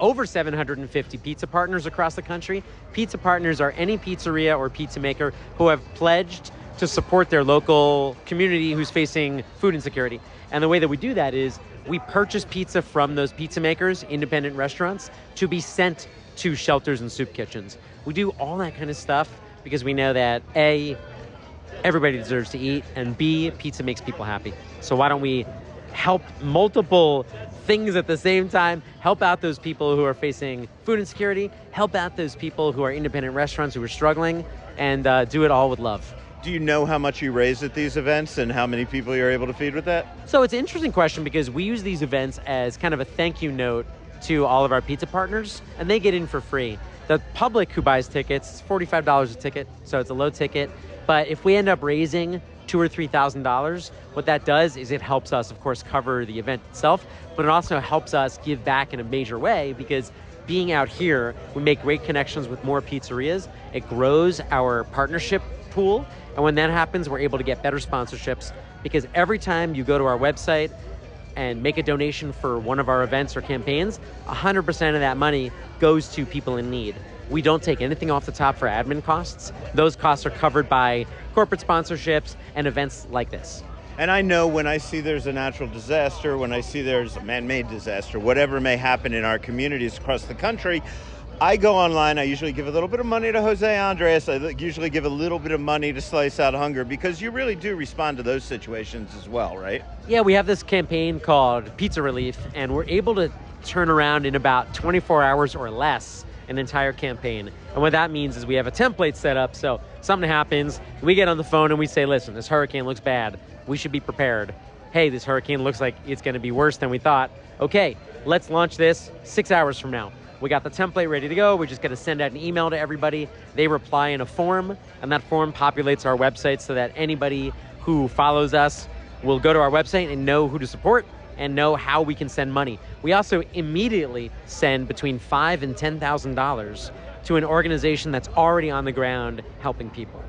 Speaker 7: over 750 pizza partners across the country. Pizza partners are any pizzeria or pizza maker who have pledged to support their local community who's facing food insecurity. And the way that we do that is we purchase pizza from those pizza makers, independent restaurants, to be sent to shelters and soup kitchens. We do all that kind of stuff because we know that A, everybody deserves to eat, and B, pizza makes people happy. So why don't we help multiple things at the same time, help out those people who are facing food insecurity, help out those people who are independent restaurants who are struggling, and do it all with love.
Speaker 1: Do you know how much you raise at these events and how many people you're able to feed with that?
Speaker 7: So it's an interesting question because we use these events as kind of a thank you note to all of our pizza partners, and they get in for free. The public who buys tickets, it's $45 a ticket, so it's a low ticket. But if we end up raising $2,000 or $3,000, what that does is it helps us, of course, cover the event itself, but it also helps us give back in a major way because being out here, we make great connections with more pizzerias. It grows our partnership pool. And when that happens, we're able to get better sponsorships because every time you go to our website and make a donation for one of our events or campaigns, 100% of that money goes to people in need. We don't take anything off the top for admin costs. Those costs are covered by corporate sponsorships and events like this.
Speaker 1: And I know when I see there's a natural disaster, when I see there's a man-made disaster, whatever may happen in our communities across the country, I go online, I usually give a little bit of money to Jose Andres, I usually give a little bit of money to Slice Out Hunger because you really do respond to those situations as well, right?
Speaker 7: Yeah, we have this campaign called Pizza Relief, and we're able to turn around in about 24 hours or less an entire campaign. And what that means is we have a template set up, so something happens, we get on the phone and we say, listen, this hurricane looks bad, we should be prepared. Hey, this hurricane looks like it's gonna be worse than we thought. Okay, let's launch this 6 hours from now. We got the template ready to go. We're just going to send out an email to everybody. They reply in a form, and that form populates our website so that anybody who follows us will go to our website and know who to support and know how we can send money. We also immediately send between $5,000 and $10,000 to an organization that's already on the ground helping people.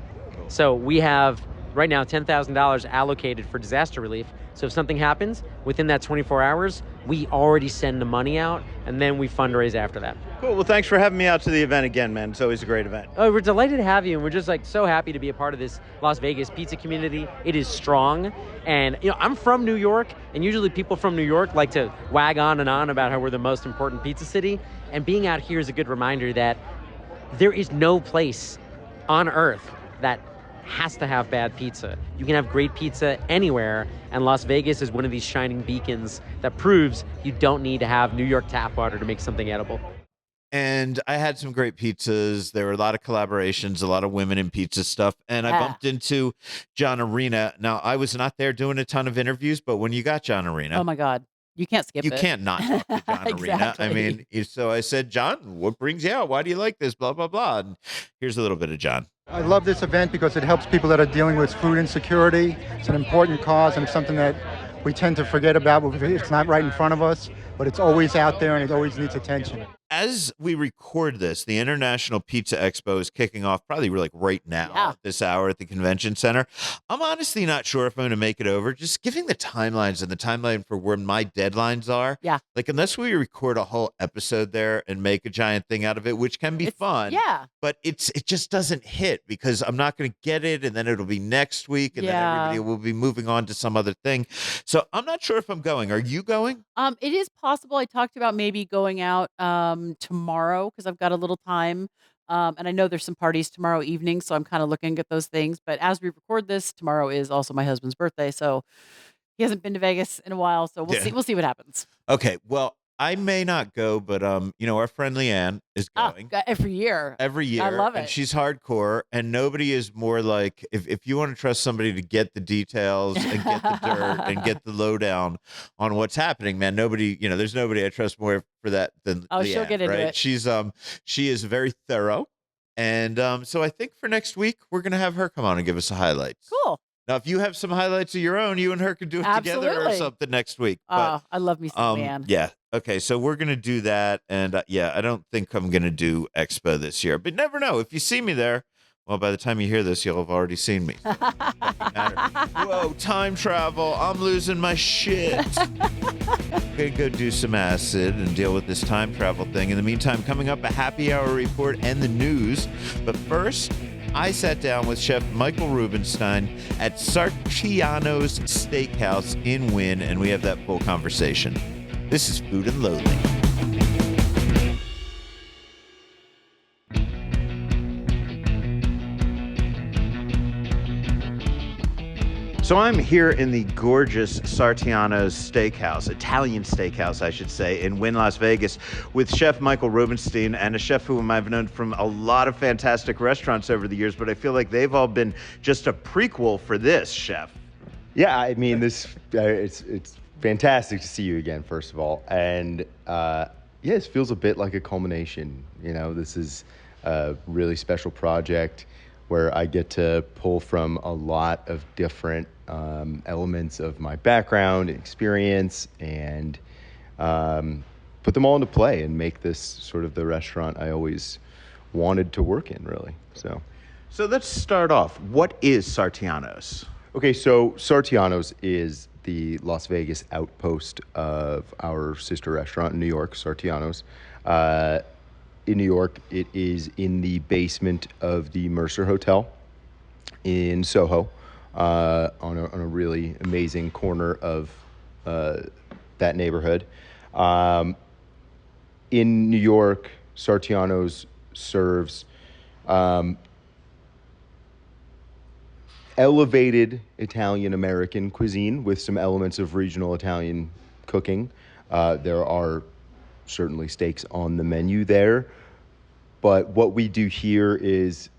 Speaker 7: So we have right now $10,000 allocated for disaster relief. So if something happens, within that 24 hours, we already send the money out, and then we fundraise after that.
Speaker 1: Cool. Well, thanks for having me out to the event again, man. It's always a great event.
Speaker 7: Oh, we're delighted to have you, and we're just like so happy to be a part of this Las Vegas pizza community. It is strong, and I'm from New York, and usually people from New York like to wag on and on about how we're the most important pizza city, and being out here is a good reminder that there is no place on earth that has to have bad pizza. You can have great pizza anywhere, and Las Vegas is one of these shining beacons that proves you don't need to have New York tap water to make something edible.
Speaker 1: And I had some great pizzas. There were a lot of collaborations, a lot of women in pizza stuff. And I bumped into John Arena. Now, I was not there doing a ton of interviews, but when you got John Arena,
Speaker 2: Oh my God. You can't skip
Speaker 1: you
Speaker 2: it.
Speaker 1: can't not talk to John Arena. I mean, so I said, John, what brings you out? Why do you like this? Blah, blah, blah. And here's a little bit of John.
Speaker 8: I love this event because it helps people that are dealing with food insecurity. It's an important cause, and it's something that we tend to forget about. It's not right in front of us, but it's always out there and it always needs attention.
Speaker 1: As we record this, the International Pizza Expo is kicking off probably like right now at this hour at the convention center. I'm honestly not sure if I'm going to make it over. Just giving the timelines and the timeline for where my deadlines are.
Speaker 2: Yeah.
Speaker 1: Like, unless we record a whole episode there and make a giant thing out of it, which can be fun.
Speaker 2: Yeah.
Speaker 1: But it just doesn't hit because I'm not going to get it, and then it'll be next week, and then everybody will be moving on to some other thing. So I'm not sure if I'm going. Are you going?
Speaker 2: It is possible. I talked about maybe going out tomorrow because I've got a little time. And I know there's some parties tomorrow evening, so I'm kind of looking at those things. But as we record this, tomorrow is also my husband's birthday, so he hasn't been to Vegas in a while. So we'll see. We'll see what happens.
Speaker 1: Okay. Well, I may not go, but our friend Leanne is going
Speaker 2: every year.
Speaker 1: Every year.
Speaker 2: I love it.
Speaker 1: And she's hardcore, and nobody is more like, if you want to trust somebody to get the details and get the dirt and get the lowdown on what's happening, man, nobody, there's nobody I trust more for that than Leanne,
Speaker 2: she'll get into it.
Speaker 1: She is very thorough. And so I think for next week, we're going to have her come on and give us the highlights.
Speaker 2: Cool.
Speaker 1: Now, if you have some highlights of your own, you and her could do it together or something next week. But,
Speaker 2: I love me some man.
Speaker 1: Yeah. Okay, so we're going to do that. And I don't think I'm going to do Expo this year. But never know. If you see me there, well, by the time you hear this, you'll have already seen me. So whoa, time travel. I'm losing my shit. I'm going to go do some acid and deal with this time travel thing. In the meantime, coming up, a happy hour report and the news. But first, I sat down with Chef Michael Rubinstein at Sartiano's Steakhouse in Wynn, and we have that full conversation. This is Food and Loathing. So I'm here in the gorgeous Sartiano's Steakhouse, Italian steakhouse, I should say, in Wynn, Las Vegas, with Chef Michael Rubinstein, and a chef whom I've known from a lot of fantastic restaurants over the years, but I feel like they've all been just a prequel for this, Chef.
Speaker 9: Yeah, I mean, this it's fantastic to see you again, first of all, and it feels a bit like a culmination. This is a really special project where I get to pull from a lot of different elements of my background and experience and put them all into play and make this sort of the restaurant I always wanted to work in, really. So
Speaker 1: let's start off. What is Sartiano's?
Speaker 9: Okay, so Sartiano's is the Las Vegas outpost of our sister restaurant in New York, Sartiano's. In New York, it is in the basement of the Mercer Hotel in Soho, on a really amazing corner of that neighborhood. In New York, Sartiano's serves elevated Italian-American cuisine with some elements of regional Italian cooking. There are certainly steaks on the menu there, but what we do here is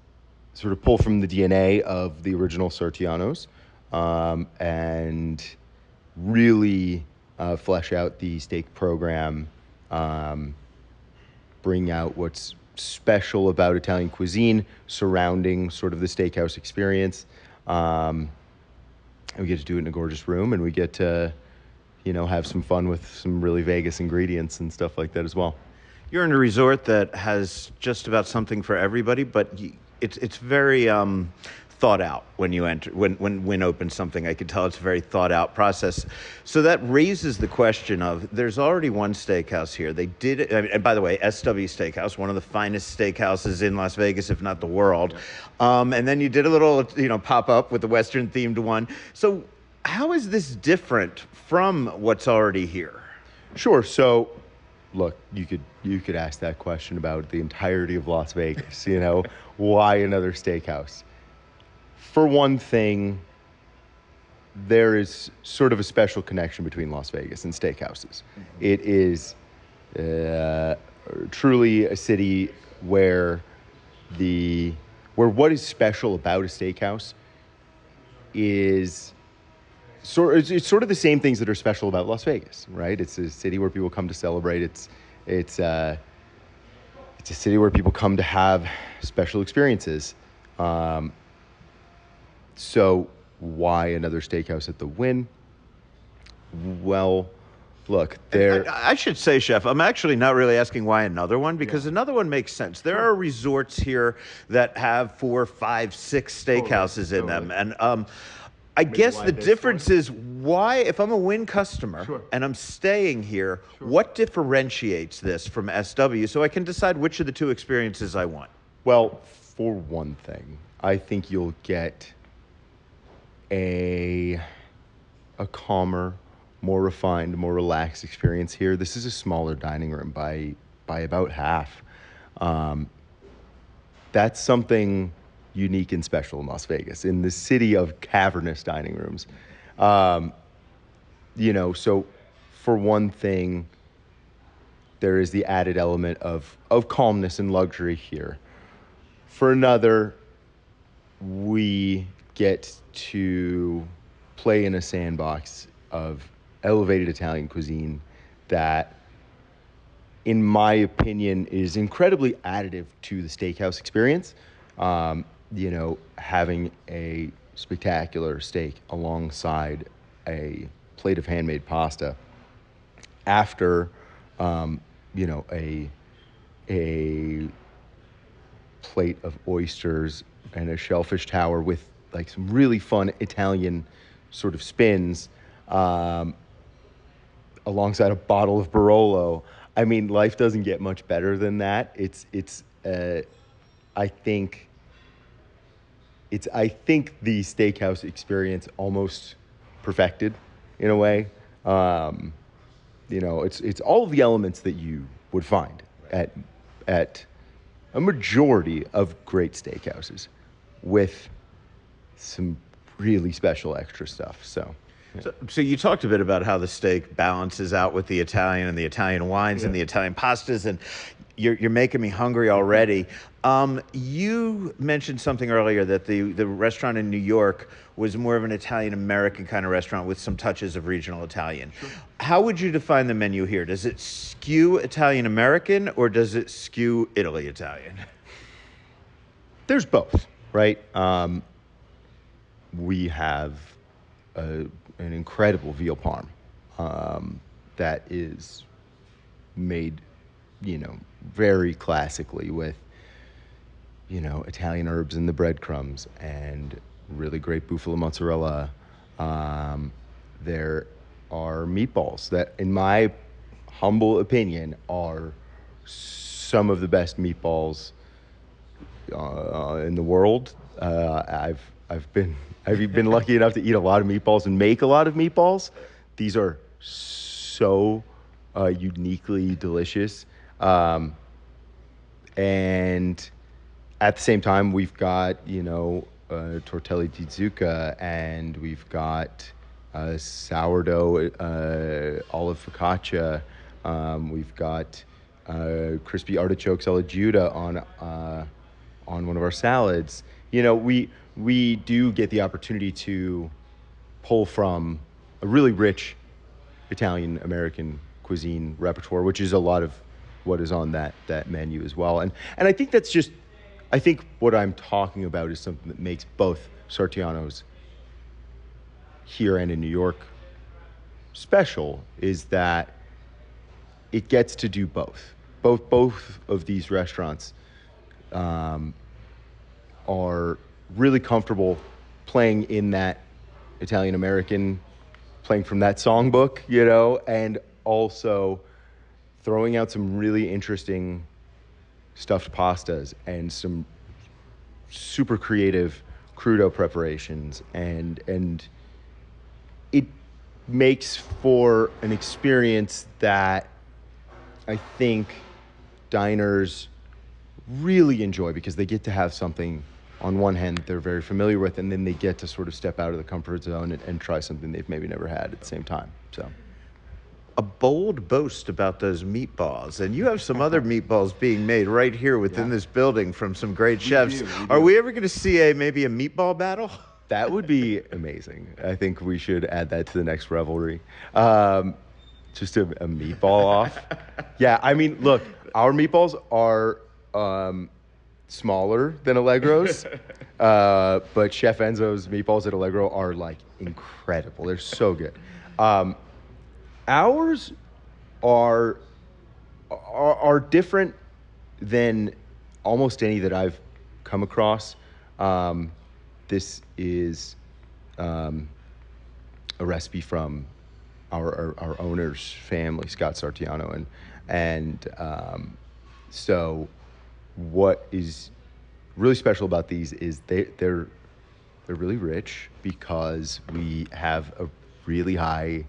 Speaker 9: sort of pull from the DNA of the original Sartiano's and really flesh out the steak program, bring out what's special about Italian cuisine surrounding sort of the steakhouse experience. And we get to do it in a gorgeous room, and we get to, have some fun with some really Vegas ingredients and stuff like that as well.
Speaker 1: You're in a resort that has just about something for everybody, but it's very thought out when you enter, when Wynn opens something. I could tell it's a very thought out process. So that raises the question of, there's already one steakhouse here. They did it, and by the way, SW Steakhouse, one of the finest steakhouses in Las Vegas, if not the world. And then you did a little, pop-up with the Western themed one. So how is this different from what's already here?
Speaker 9: Sure. So, look, you could ask that question about the entirety of Las Vegas. Why another steakhouse? For one thing, there is sort of a special connection between Las Vegas and steakhouses. It is truly a city where what is special about a steakhouse is it's sort of the same things that are special about Las Vegas, right? It's a city where people come to celebrate. It's a city where people come to have special experiences. So why another steakhouse at the Wynn? Well, look,
Speaker 1: I should say, Chef, I'm actually not really asking why another one, because another one makes sense. There are resorts here that have 4, 5, 6 steakhouses in them. And I guess the difference is why, if I'm a Wynn customer and I'm staying here, what differentiates this from SW so I can decide which of the two experiences I want?
Speaker 9: Well, for one thing, I think you'll get a calmer, more refined, more relaxed experience here. This is a smaller dining room by about half. That's something unique and special in Las Vegas, in the city of cavernous dining rooms. So for one thing, there is the added element of calmness and luxury here. For another, we get to play in a sandbox of elevated Italian cuisine that, in my opinion, is incredibly additive to the steakhouse experience. Having a spectacular steak alongside a plate of handmade pasta after, a plate of oysters and a shellfish tower with like some really fun Italian sort of spins, alongside a bottle of Barolo. I mean, life doesn't get much better than that. I think the steakhouse experience almost perfected in a way. It's all of the elements that you would find at a majority of great steakhouses, with some really special extra stuff. So
Speaker 1: you talked a bit about how the steak balances out with the Italian and the Italian wines and the Italian pastas, and you're making me hungry already. You mentioned something earlier that the restaurant in New York was more of an Italian-American kind of restaurant with some touches of regional Italian. Sure. How would you define the menu here? Does it skew Italian-American or does it skew Italy-Italian?
Speaker 9: There's both, right? We have an incredible veal parm that is made, very classically with, Italian herbs in the breadcrumbs and really great buffalo mozzarella. There are meatballs that, in my humble opinion, are some of the best meatballs in the world. I've been lucky enough to eat a lot of meatballs and make a lot of meatballs. These are so uniquely delicious. And at the same time, we've got, tortelli di zucca, and we've got sourdough olive focaccia. We've got crispy artichokes alla Juda on one of our salads. We do get the opportunity to pull from a really rich Italian-American cuisine repertoire, which is a lot of what is on that menu as well. And I think I think what I'm talking about is something that makes both Sartiano's here and in New York special, is that it gets to do both. Both of these restaurants are really comfortable playing in that Italian American, playing from that songbook, you know, and also throwing out some really interesting stuffed pastas and some super creative crudo preparations, and it makes for an experience that I think diners really enjoy, because they get to have something on one hand they're very familiar with, and then they get to sort of step out of the comfort zone and try something they've maybe never had at the same time. So
Speaker 1: a bold boast about those meatballs, and you have some other meatballs being made right here within this building from some great chefs. Are we ever going to see maybe a meatball battle?
Speaker 9: that would be amazing. I think we should add that to the next revelry. Just a meatball off. Yeah, I mean, look, our meatballs are smaller than Allegro's, but Chef Enzo's meatballs at Allegro are like incredible. They're so good. Ours are different than almost any that I've come across. This is a recipe from our owner's family, Scott Sartiano, and so what is really special about these is they're really rich, because we have a really high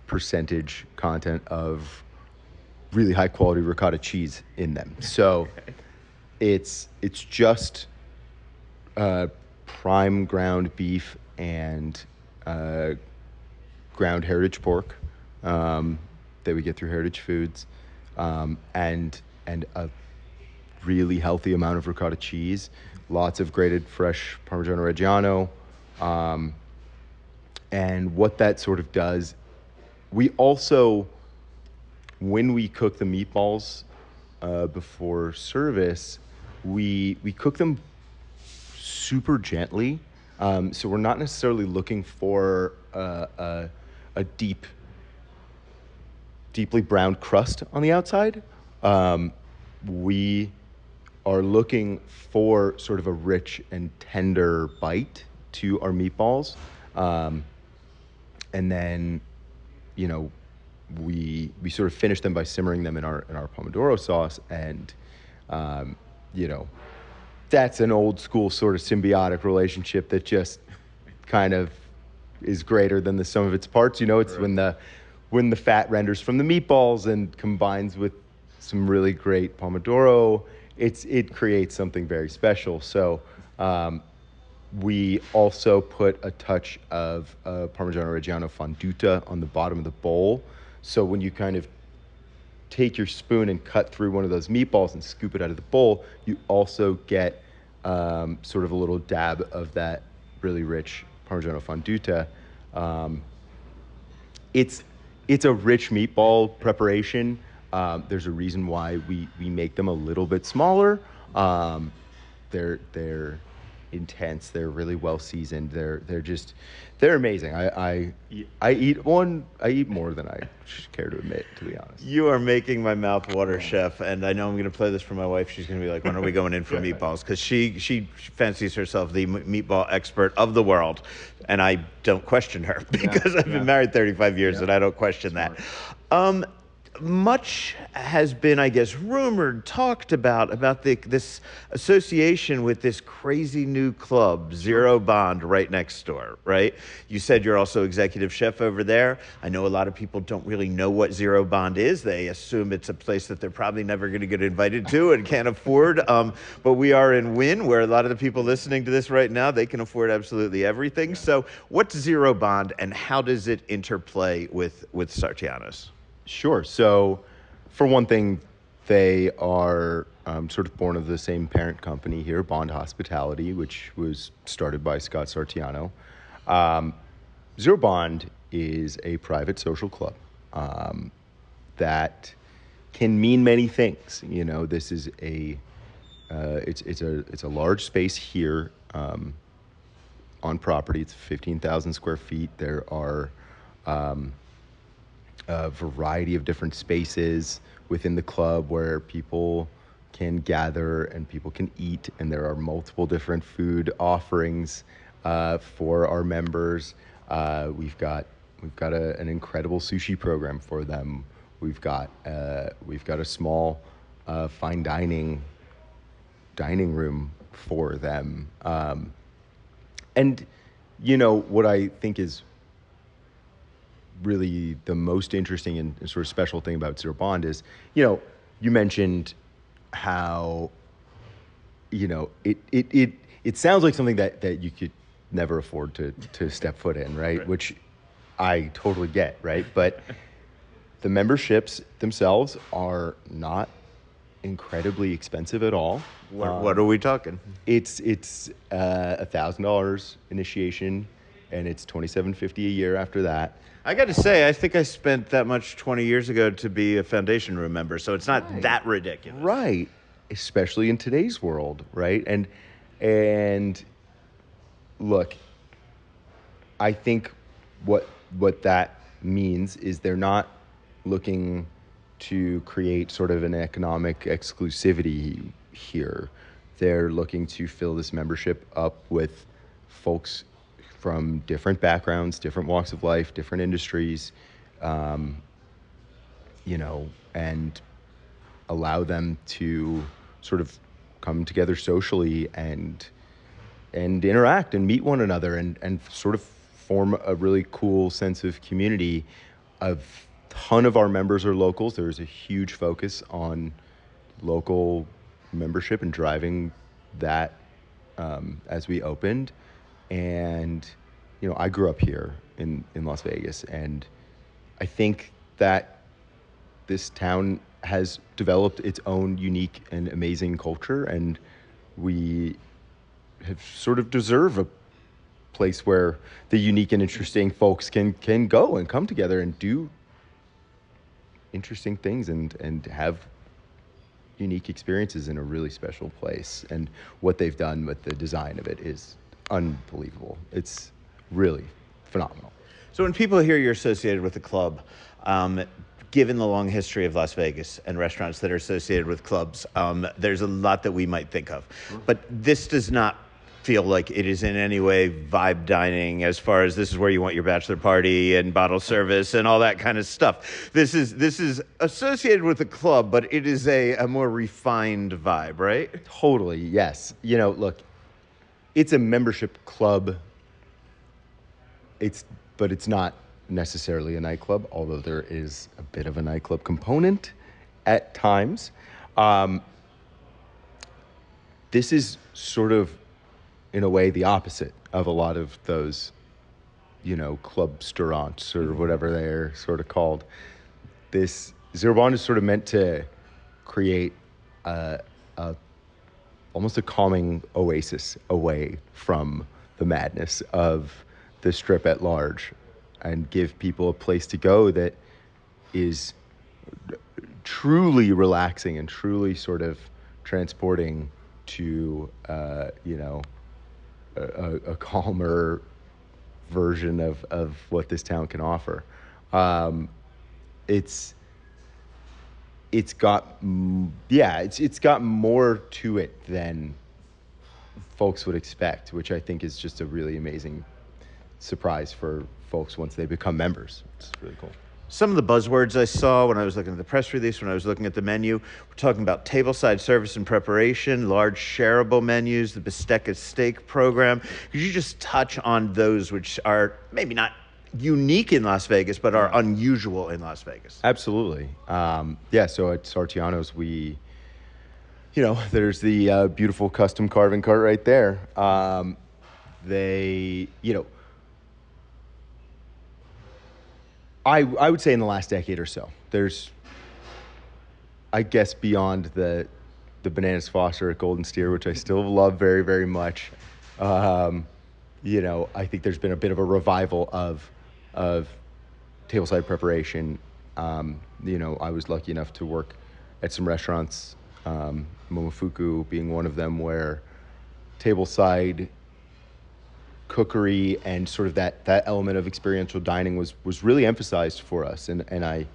Speaker 9: percentage content of really high quality ricotta cheese in them. So it's just prime ground beef and ground heritage pork that we get through Heritage Foods, and a really healthy amount of ricotta cheese, lots of grated fresh Parmigiano Reggiano, and what that sort of does, we also, when we cook the meatballs before service, we cook them super gently, so we're not necessarily looking for a deeply browned crust on the outside. We are looking for sort of a rich and tender bite to our meatballs, and then, you know, we sort of finish them by simmering them in our pomodoro sauce, and you know, that's an old school sort of symbiotic relationship that just kind of is greater than the sum of its parts. You know, it's right. when the fat renders from the meatballs and combines with some really great pomodoro, it creates something very special. So we also put a touch of Parmigiano Reggiano fonduta on the bottom of the bowl. So when you kind of take your spoon and cut through one of those meatballs and scoop it out of the bowl, you also get sort of a little dab of that really rich Parmigiano fonduta. It's a rich meatball preparation. There's a reason why we make them a little bit smaller. They're intense. They're really well seasoned. They're amazing. I eat more than I care to admit, to be honest.
Speaker 1: You are making my mouth water, Chef, and I know I'm going to play this for my wife. She's going to be like, when are we going in for meatballs? Because she fancies herself the meatball expert of the world, and I don't question her, because I've been married 35 years and I don't question that. Much has been, I guess, rumored, talked about this association with this crazy new club, Zero Bond, right next door, right? You said you're also executive chef over there. I know a lot of people don't really know what Zero Bond is. They assume it's a place that they're probably never going to get invited to and can't afford. But we are in Wynn, where a lot of the people listening to this right now, they can afford absolutely everything. So what's Zero Bond, and how does it interplay with Sartiano's?
Speaker 9: Sure. So, for one thing, they are sort of born of the same parent company here, Bond Hospitality, which was started by Scott Sartiano. Zero Bond is a private social club that can mean many things. You know, this is it's a large space here on property. It's 15,000 square feet. There are a variety of different spaces within the club where people can gather and people can eat, and there are multiple different food offerings for our members. We've got an incredible sushi program for them. We've got a small fine dining room for them. And what I think is really the most interesting and sort of special thing about Zero Bond is, you mentioned how, it sounds like something that you could never afford to step foot in, right? Which I totally get, right? But the memberships themselves are not incredibly expensive at all.
Speaker 1: What are we talking?
Speaker 9: It's $1,000 initiation, and it's $2,750 a year after that.
Speaker 1: I got to say, I think I spent that much 20 years ago to be a foundation room member, so it's not that ridiculous.
Speaker 9: Right, especially in today's world, right? And look, I think what that means is they're not looking to create sort of an economic exclusivity here. They're looking to fill this membership up with folks from different backgrounds, different walks of life, different industries, and allow them to sort of come together socially and interact and meet one another and sort of form a really cool sense of community. A ton of our members are locals. There's a huge focus on local membership and driving that as we opened. And, I grew up here in Las Vegas, and I think that this town has developed its own unique and amazing culture, and we have sort of deserve a place where the unique and interesting folks can go and come together and do interesting things and have unique experiences in a really special place. And what they've done with the design of it is unbelievable. It's really phenomenal.
Speaker 1: So when people hear you're associated with the club, given the long history of Las Vegas and restaurants that are associated with clubs, there's a lot that we might think of. But this does not feel like it is in any way vibe dining, as far as this is where you want your bachelor party and bottle service and all that kind of stuff. This is associated with the club, but it is a more refined vibe, right?
Speaker 9: Totally, yes. Look, it's a membership club. But it's not necessarily a nightclub, although there is a bit of a nightclub component at times. This is sort of, in a way, the opposite of a lot of those, club-staurants or whatever they're sort of called. This Zero Bond is sort of meant to create almost a calming oasis away from the madness of the Strip at large, and give people a place to go that is truly relaxing and truly sort of transporting to a calmer version of what this town can offer. It's got more to it than folks would expect, which I think is just a really amazing surprise for folks once they become members. It's really cool.
Speaker 1: Some of the buzzwords I saw when I was looking at the press release, when I was looking at the menu, we're talking about tableside service and preparation, large shareable menus, the Bistecca steak program. Could you just touch on those which are maybe not unique in Las Vegas, but are unusual in Las Vegas?
Speaker 9: Absolutely. So at Sartiano's, there's the beautiful custom carving cart right there. I would say in the last decade or so, there's, I guess, beyond the Bananas Foster at Golden Steer, which I still love very, very much. I think there's been a bit of a revival of tableside preparation. I was lucky enough to work at some restaurants, Momofuku being one of them, where tableside cookery and sort of that element of experiential dining was really emphasized for us, and I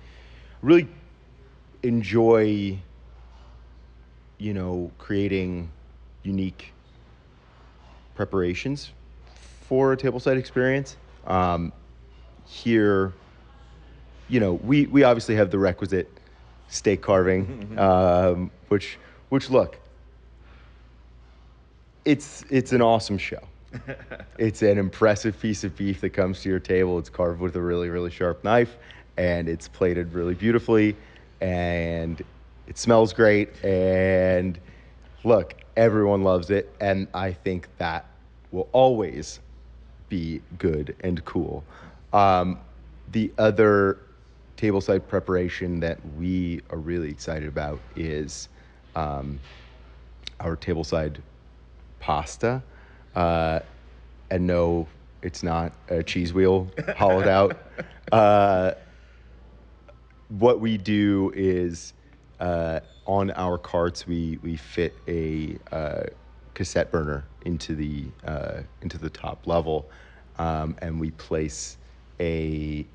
Speaker 9: really enjoy creating unique preparations for a tableside experience. Here, we obviously have the requisite steak carving, which look, it's an awesome show. It's an impressive piece of beef that comes to your table. It's carved with a really, really sharp knife, and it's plated really beautifully, and it smells great, and look, everyone loves it, and I think that will always be good and cool. The other tableside preparation that we are really excited about is our tableside pasta. And no, it's not a cheese wheel hollowed out. What we do is on our carts we fit a cassette burner into the top level, and we place a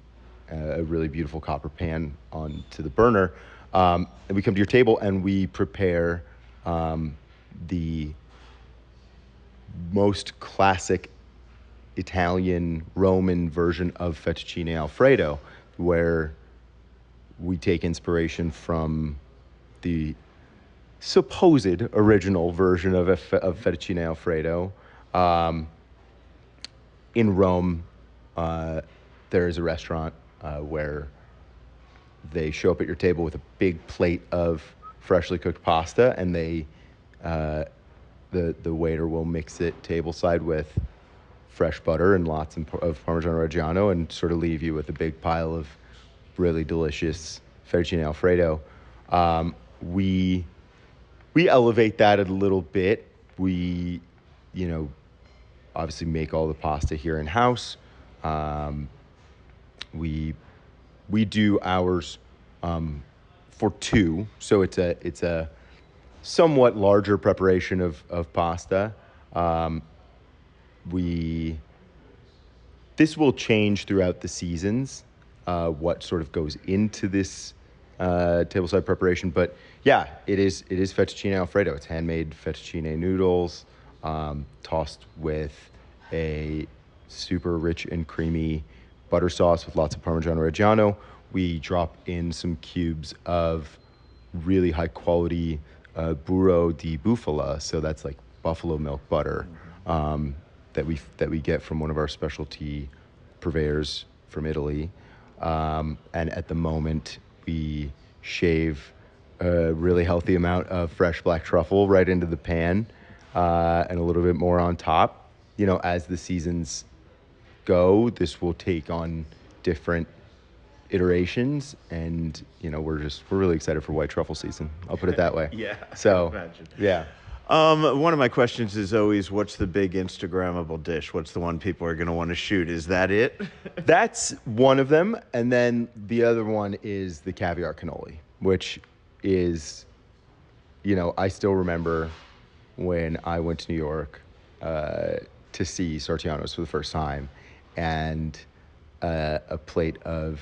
Speaker 9: really beautiful copper pan onto the burner, and we come to your table and we prepare the most classic Italian Roman version of fettuccine Alfredo, where we take inspiration from the supposed original version of fettuccine Alfredo. In Rome, there is a restaurant where they show up at your table with a big plate of freshly cooked pasta, and the waiter will mix it tableside with fresh butter and lots of Parmesan Reggiano, and sort of leave you with a big pile of really delicious fettuccine Alfredo. We elevate that a little bit. We, obviously make all the pasta here in house. We do ours for two, so it's a somewhat larger preparation of pasta. This will change throughout the seasons, what sort of goes into this tableside preparation, but yeah, it is fettuccine Alfredo. It's handmade fettuccine noodles, tossed with a super rich and creamy butter sauce with lots of Parmesan Reggiano. We drop in some cubes of really high quality burro di bufala, so that's like buffalo milk butter, that we get from one of our specialty purveyors from Italy. And at the moment, we shave a really healthy amount of fresh black truffle right into the pan, and a little bit more on top. As the seasons go, this will take on different iterations, and we're really excited for white truffle season. I'll put it that way.
Speaker 1: Yeah.
Speaker 9: So,
Speaker 1: imagine.
Speaker 9: Yeah.
Speaker 1: One of my questions is always, what's the big Instagrammable dish? What's the one people are going to want to shoot? Is that it?
Speaker 9: That's one of them, and then the other one is the caviar cannoli, which is, I still remember when I went to New York to see Sartiano's for the first time, and a plate of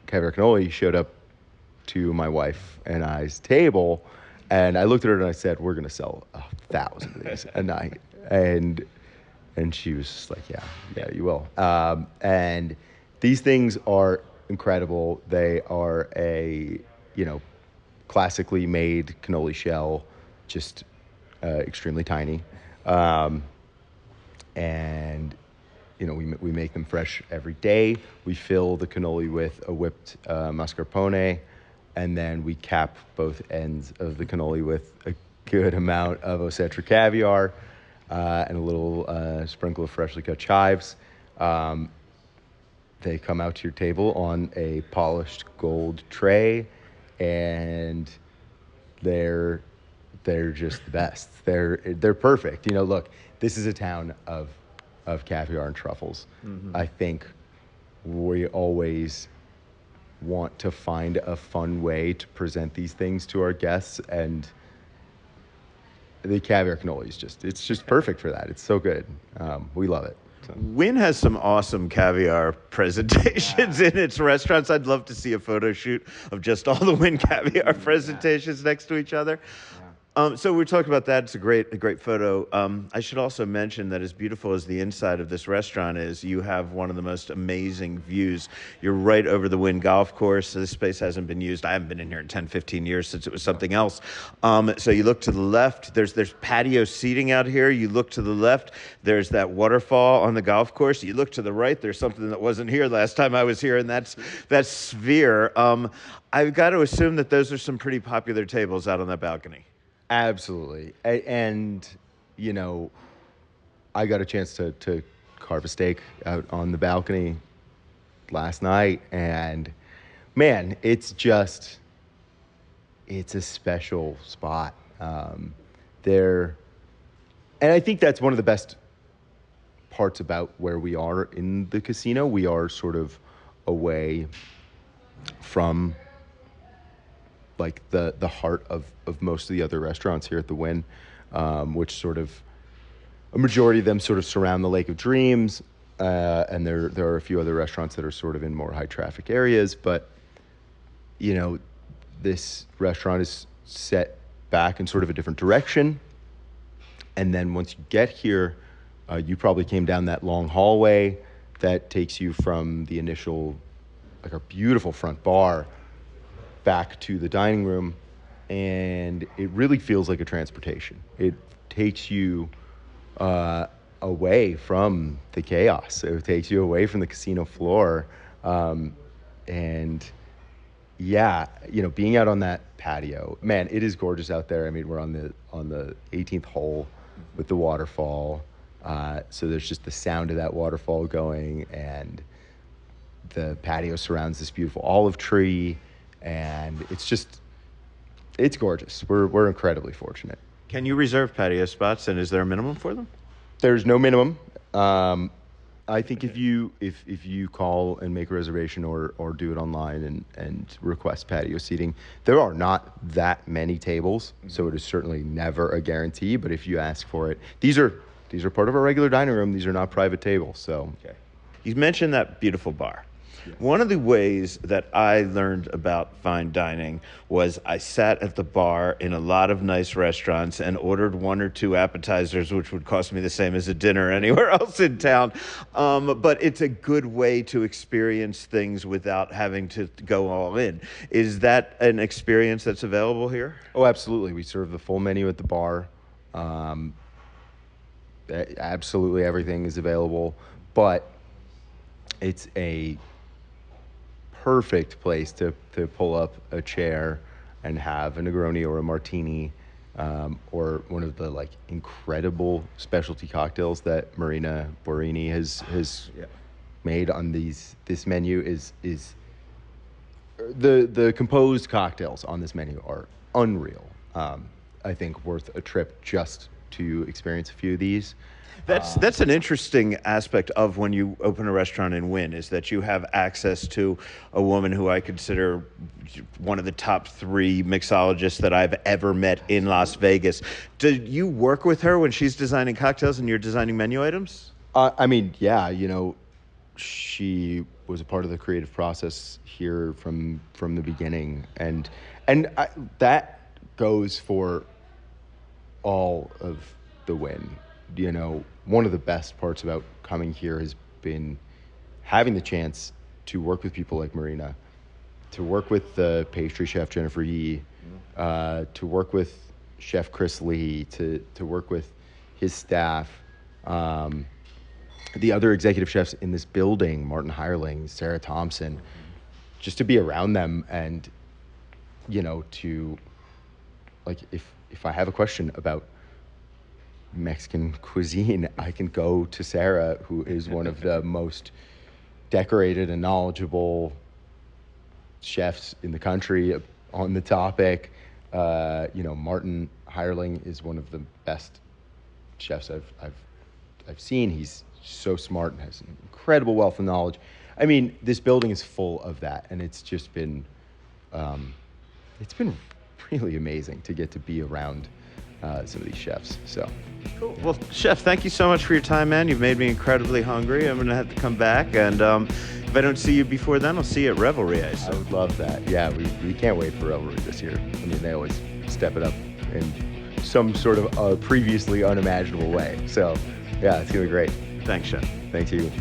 Speaker 9: caviar cannoli showed up to my wife and I's table, and I looked at her and I said, "We're gonna sell 1,000 of these a night." And she was just like, "Yeah, you will." And these things are incredible. They are a classically made cannoli shell, just extremely tiny, and we make them fresh every day. We fill the cannoli with a whipped mascarpone, and then we cap both ends of the cannoli with a good amount of Osetra caviar and a little sprinkle of freshly cut chives. They come out to your table on a polished gold tray, and they're just the best. They're perfect. Look, this is a town of caviar and truffles. Mm-hmm. I think we always want to find a fun way to present these things to our guests, and the caviar cannoli is just perfect for that. It's so good. We love it. So.
Speaker 1: Wynn has some awesome caviar presentations in its restaurants. I'd love to see a photo shoot of just all the Wynn caviar presentations next to each other. So we talked about that. It's a great photo. I should also mention that as beautiful as the inside of this restaurant is, you have one of the most amazing views. You're right over the Wynn golf course. This space hasn't been used. I haven't been in here in 10, 15 years since it was something else. So you look to the left, there's patio seating out here. You look to the left, there's that waterfall on the golf course. You look to the right, there's something that wasn't here last time I was here, and that's that sphere. I've got to assume that those are some pretty popular tables out on that balcony.
Speaker 9: Absolutely. And, you know, I got a chance to carve a steak out on the balcony last night. And, man, it's a special spot. And I think that's one of the best parts about where we are in the casino. We are sort of away from like the heart of most of the other restaurants here at the Wynn, which sort of, a majority of them sort of surround the Lake of Dreams, and there are a few other restaurants that are sort of in more high traffic areas, but, you know, this restaurant is set back in sort of a different direction, and then once you get here, you probably came down that long hallway that takes you from the initial, like a beautiful front bar, back to the dining room, and it really feels like a transportation. It takes you away from the chaos. It takes you away from the casino floor, and yeah, you know, being out on that patio, man, it is gorgeous out there. I mean, we're on the 18th hole with the waterfall, so there's just the sound of that waterfall going, and the patio surrounds this beautiful olive tree. And it's gorgeous. We're incredibly fortunate.
Speaker 1: Can you reserve patio spots, and is there a minimum for them?
Speaker 9: There's no minimum. I think if you call and make a reservation or do it online and request patio seating, there are not that many tables, so it is certainly never a guarantee. But if you ask for it, these are part of our regular dining room. These are not private tables. So
Speaker 1: okay. You mentioned that beautiful bar. One of the ways that I learned about fine dining was I sat at the bar in a lot of nice restaurants and ordered one or two appetizers, which would cost me the same as a dinner anywhere else in town. But it's a good way to experience things without having to go all in. Is that an experience that's available here?
Speaker 9: Oh, absolutely. We serve the full menu at the bar. Absolutely everything is available, but it's a perfect place to pull up a chair and have a Negroni or a martini, or one of the like incredible specialty cocktails that Marina Borini has made on this menu is the composed cocktails on this menu are unreal. I think worth a trip just to experience a few of these.
Speaker 1: That's an interesting aspect of when you open a restaurant in Wynn, is that you have access to a woman who I consider one of the top 3 mixologists that I've ever met in Las Vegas. Do you work with her when she's designing cocktails and you're designing menu items?
Speaker 9: I mean, yeah, you know, she was a part of the creative process here from the beginning, and that goes for all of the Wynn. You know, one of the best parts about coming here has been having the chance to work with people like Marina, to work with the pastry chef Jennifer Yee, to work with Chef Chris Lee, to work with his staff, the other executive chefs in this building, Martin Hirling, Sarah Thompson, just to be around them, and, you know, to, like, if I have a question about Mexican cuisine, I can go to Sarah, who is one of the most decorated and knowledgeable chefs in the country on the topic. You know, Martin Hirling is one of the best chefs I've seen. He's so smart and has an incredible wealth of knowledge. I mean, this building is full of that, and it's just been really amazing to get to be around some of these chefs. So
Speaker 1: cool. Well, Chef, thank you so much for your time, man. You've made me incredibly hungry. I'm gonna have to come back, and if I don't see you before then, I'll see you at Revelry. I
Speaker 9: would love that. Yeah, we can't wait for Revelry this year. I mean, they always step it up, and some sort of previously unimaginable way. So, yeah, it's gonna be great.
Speaker 1: Thanks, Chef.
Speaker 9: Thank you.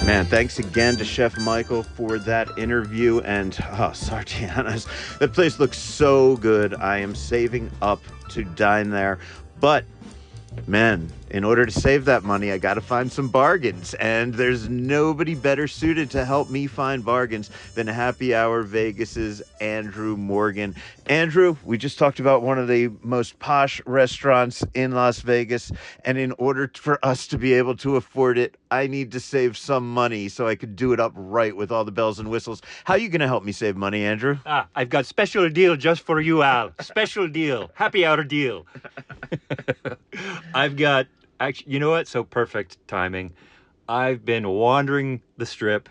Speaker 1: Man, thanks again to Chef Michael for that interview. And Sartiano's, that place looks so good. I am saving up to dine there. But man, in order to save that money, I got to find some bargains. And there's nobody better suited to help me find bargains than Happy Hour Vegas's Andrew Morgan. Andrew, we just talked about one of the most posh restaurants in Las Vegas. And in order for us to be able to afford it, I need to save some money so I could do it up right with all the bells and whistles. How are you going to help me save money, Andrew?
Speaker 10: I've got special deal just for you, Al. Special deal. Happy hour deal. I've got, actually, you know what? So perfect timing. I've been wandering the strip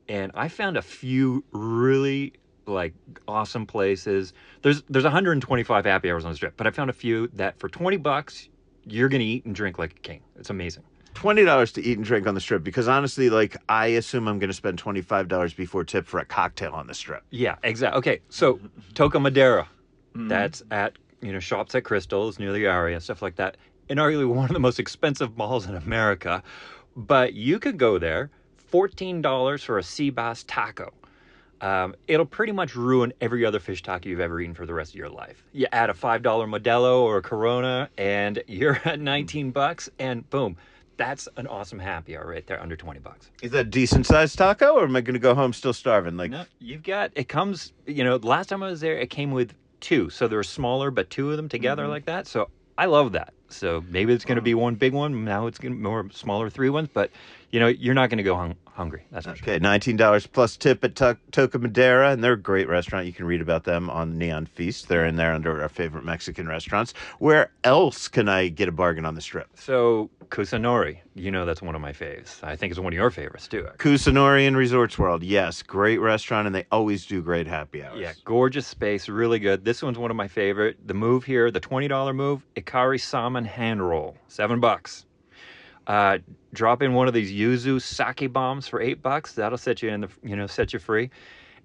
Speaker 10: and I found a few really awesome places. There's 125 happy hours on the strip, but I found a few that for $20, you're going to eat and drink like a king. It's amazing.
Speaker 1: $20 to eat and drink on the strip, because honestly, I assume I'm going to spend $25 before tip for a cocktail on the strip.
Speaker 10: Yeah, exactly. Okay, so Toca Madera, that's at, shops at Crystal's near the Aria, stuff like that. And arguably one of the most expensive malls in America. But you could go there, $14 for a sea bass taco. It'll pretty much ruin every other fish taco you've ever eaten for the rest of your life. You add a $5 Modelo or a Corona, and you're at $19, and boom. That's an awesome happy hour right there, under $20.
Speaker 1: Is that a decent sized taco, or am I going to go home still starving?
Speaker 10: No, it comes, last time I was there, it came with two. So they're smaller, but two of them together like that. So I love that. So maybe it's going to be one big one. Now it's going to be more smaller 3 ones, but you're not going to go hungry. That's for sure.
Speaker 1: Okay, $19 plus tip at Toca Madera, and they're a great restaurant. You can read about them on Neon Feast. They're in there under our favorite Mexican restaurants. Where else can I get a bargain on the strip?
Speaker 10: So Kusanori, that's one of my faves. I think it's one of your favorites too.
Speaker 1: Kusanori in Resorts World, yes, great restaurant, and they always do great happy hours.
Speaker 10: Yeah, gorgeous space, really good. This one's one of my favorite. The move here, the $20 move, Ikari Salmon Hand Roll, $7. Drop in one of these yuzu sake bombs for $8. That'll set you in set you free.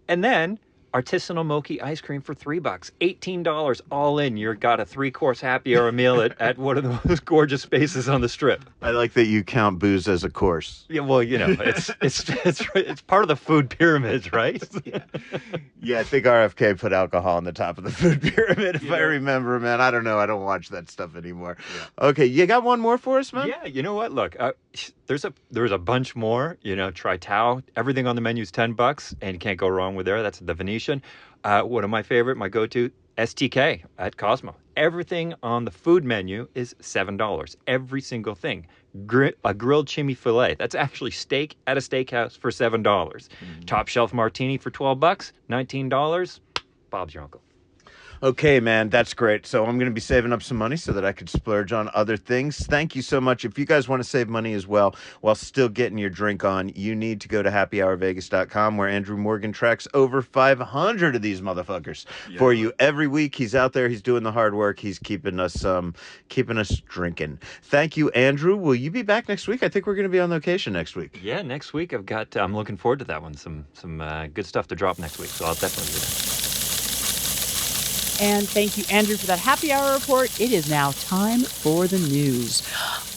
Speaker 10: And then artisanal mochi ice cream for $3. $18 all in. You've got a 3-course happy hour meal at one of the most gorgeous spaces on the strip.
Speaker 1: I like that you count booze as a course.
Speaker 10: Yeah, well, it's part of the food pyramid, right?
Speaker 1: Yeah, I think RFK put alcohol on the top of the food pyramid, if I remember, man. I don't know. I don't watch that stuff anymore. Yeah. Okay, you got one more for us, man?
Speaker 10: Yeah, you know what? Look, there's a bunch more. Try Tao. Everything on the menu is $10, and you can't go wrong with there. That's the Venetian. One of my favorite, my go-to, STK at Cosmo. Everything on the food menu is $7. Every single thing. A grilled chimney fillet. That's actually steak at a steakhouse for $7. Top shelf martini for $12. $19. Bob's your uncle.
Speaker 1: Okay, man, that's great. So I'm going to be saving up some money so that I could splurge on other things. Thank you so much. If you guys want to save money as well while still getting your drink on, you need to go to happyhourvegas.com, where Andrew Morgan tracks over 500 of these motherfuckers for you every week. He's out there. He's doing the hard work. He's keeping us drinking. Thank you, Andrew. Will you be back next week? I think we're going to be on location next week.
Speaker 10: Yeah, next week I'm looking forward to that one. Some good stuff to drop next week. So I'll definitely do that.
Speaker 2: And thank you, Andrew, for that happy hour report. It is now time for the news.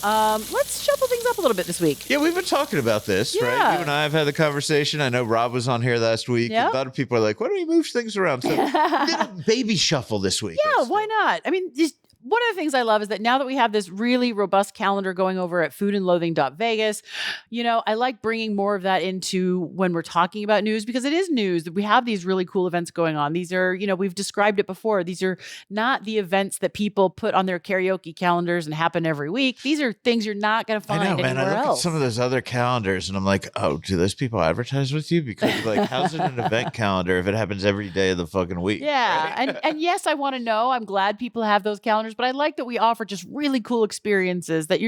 Speaker 2: Let's shuffle things up a little bit this week.
Speaker 1: Yeah, we've been talking about this, right? You and I have had the conversation. I know Rob was on here last week.
Speaker 2: Yep.
Speaker 1: A lot of people are like, why don't we move things around? So we did a baby shuffle this week.
Speaker 2: Yeah, why not? I mean, just one of the things I love is that now that we have this really robust calendar going over at foodandloathing.vegas, I like bringing more of that into when we're talking about news, because it is news that we have these really cool events going on. These are, we've described it before. These are not the events that people put on their karaoke calendars and happen every week. These are things you're not going to find anywhere else.
Speaker 1: I look at some of those other calendars and I'm like, oh, do those people advertise with you? Because how's it an event calendar if it happens every day of the fucking week?
Speaker 2: Yeah. Right? And yes, I want to know. I'm glad people have those calendars, but I like that we offer just really cool experiences that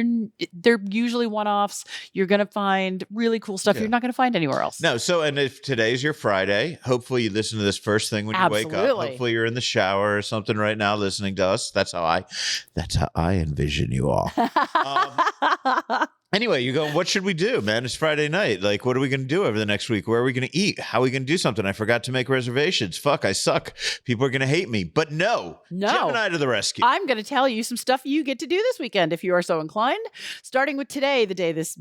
Speaker 2: they're usually one-offs. You're going to find really cool stuff you're not going to find anywhere else.
Speaker 1: No. So, and if today's your Friday, hopefully you listen to this first thing when you wake up. Hopefully you're in the shower or something right now listening to us. That's how I envision you all. Anyway, you're going, what should we do, man? It's Friday night. Like, what are we going to do over the next week? Where are we going to eat? How are we going to do something? I forgot to make reservations. Fuck, I suck. People are going to hate me. But no. Gemini to the rescue.
Speaker 2: I'm going to tell you some stuff you get to do this weekend if you are so inclined. Starting with today, the day this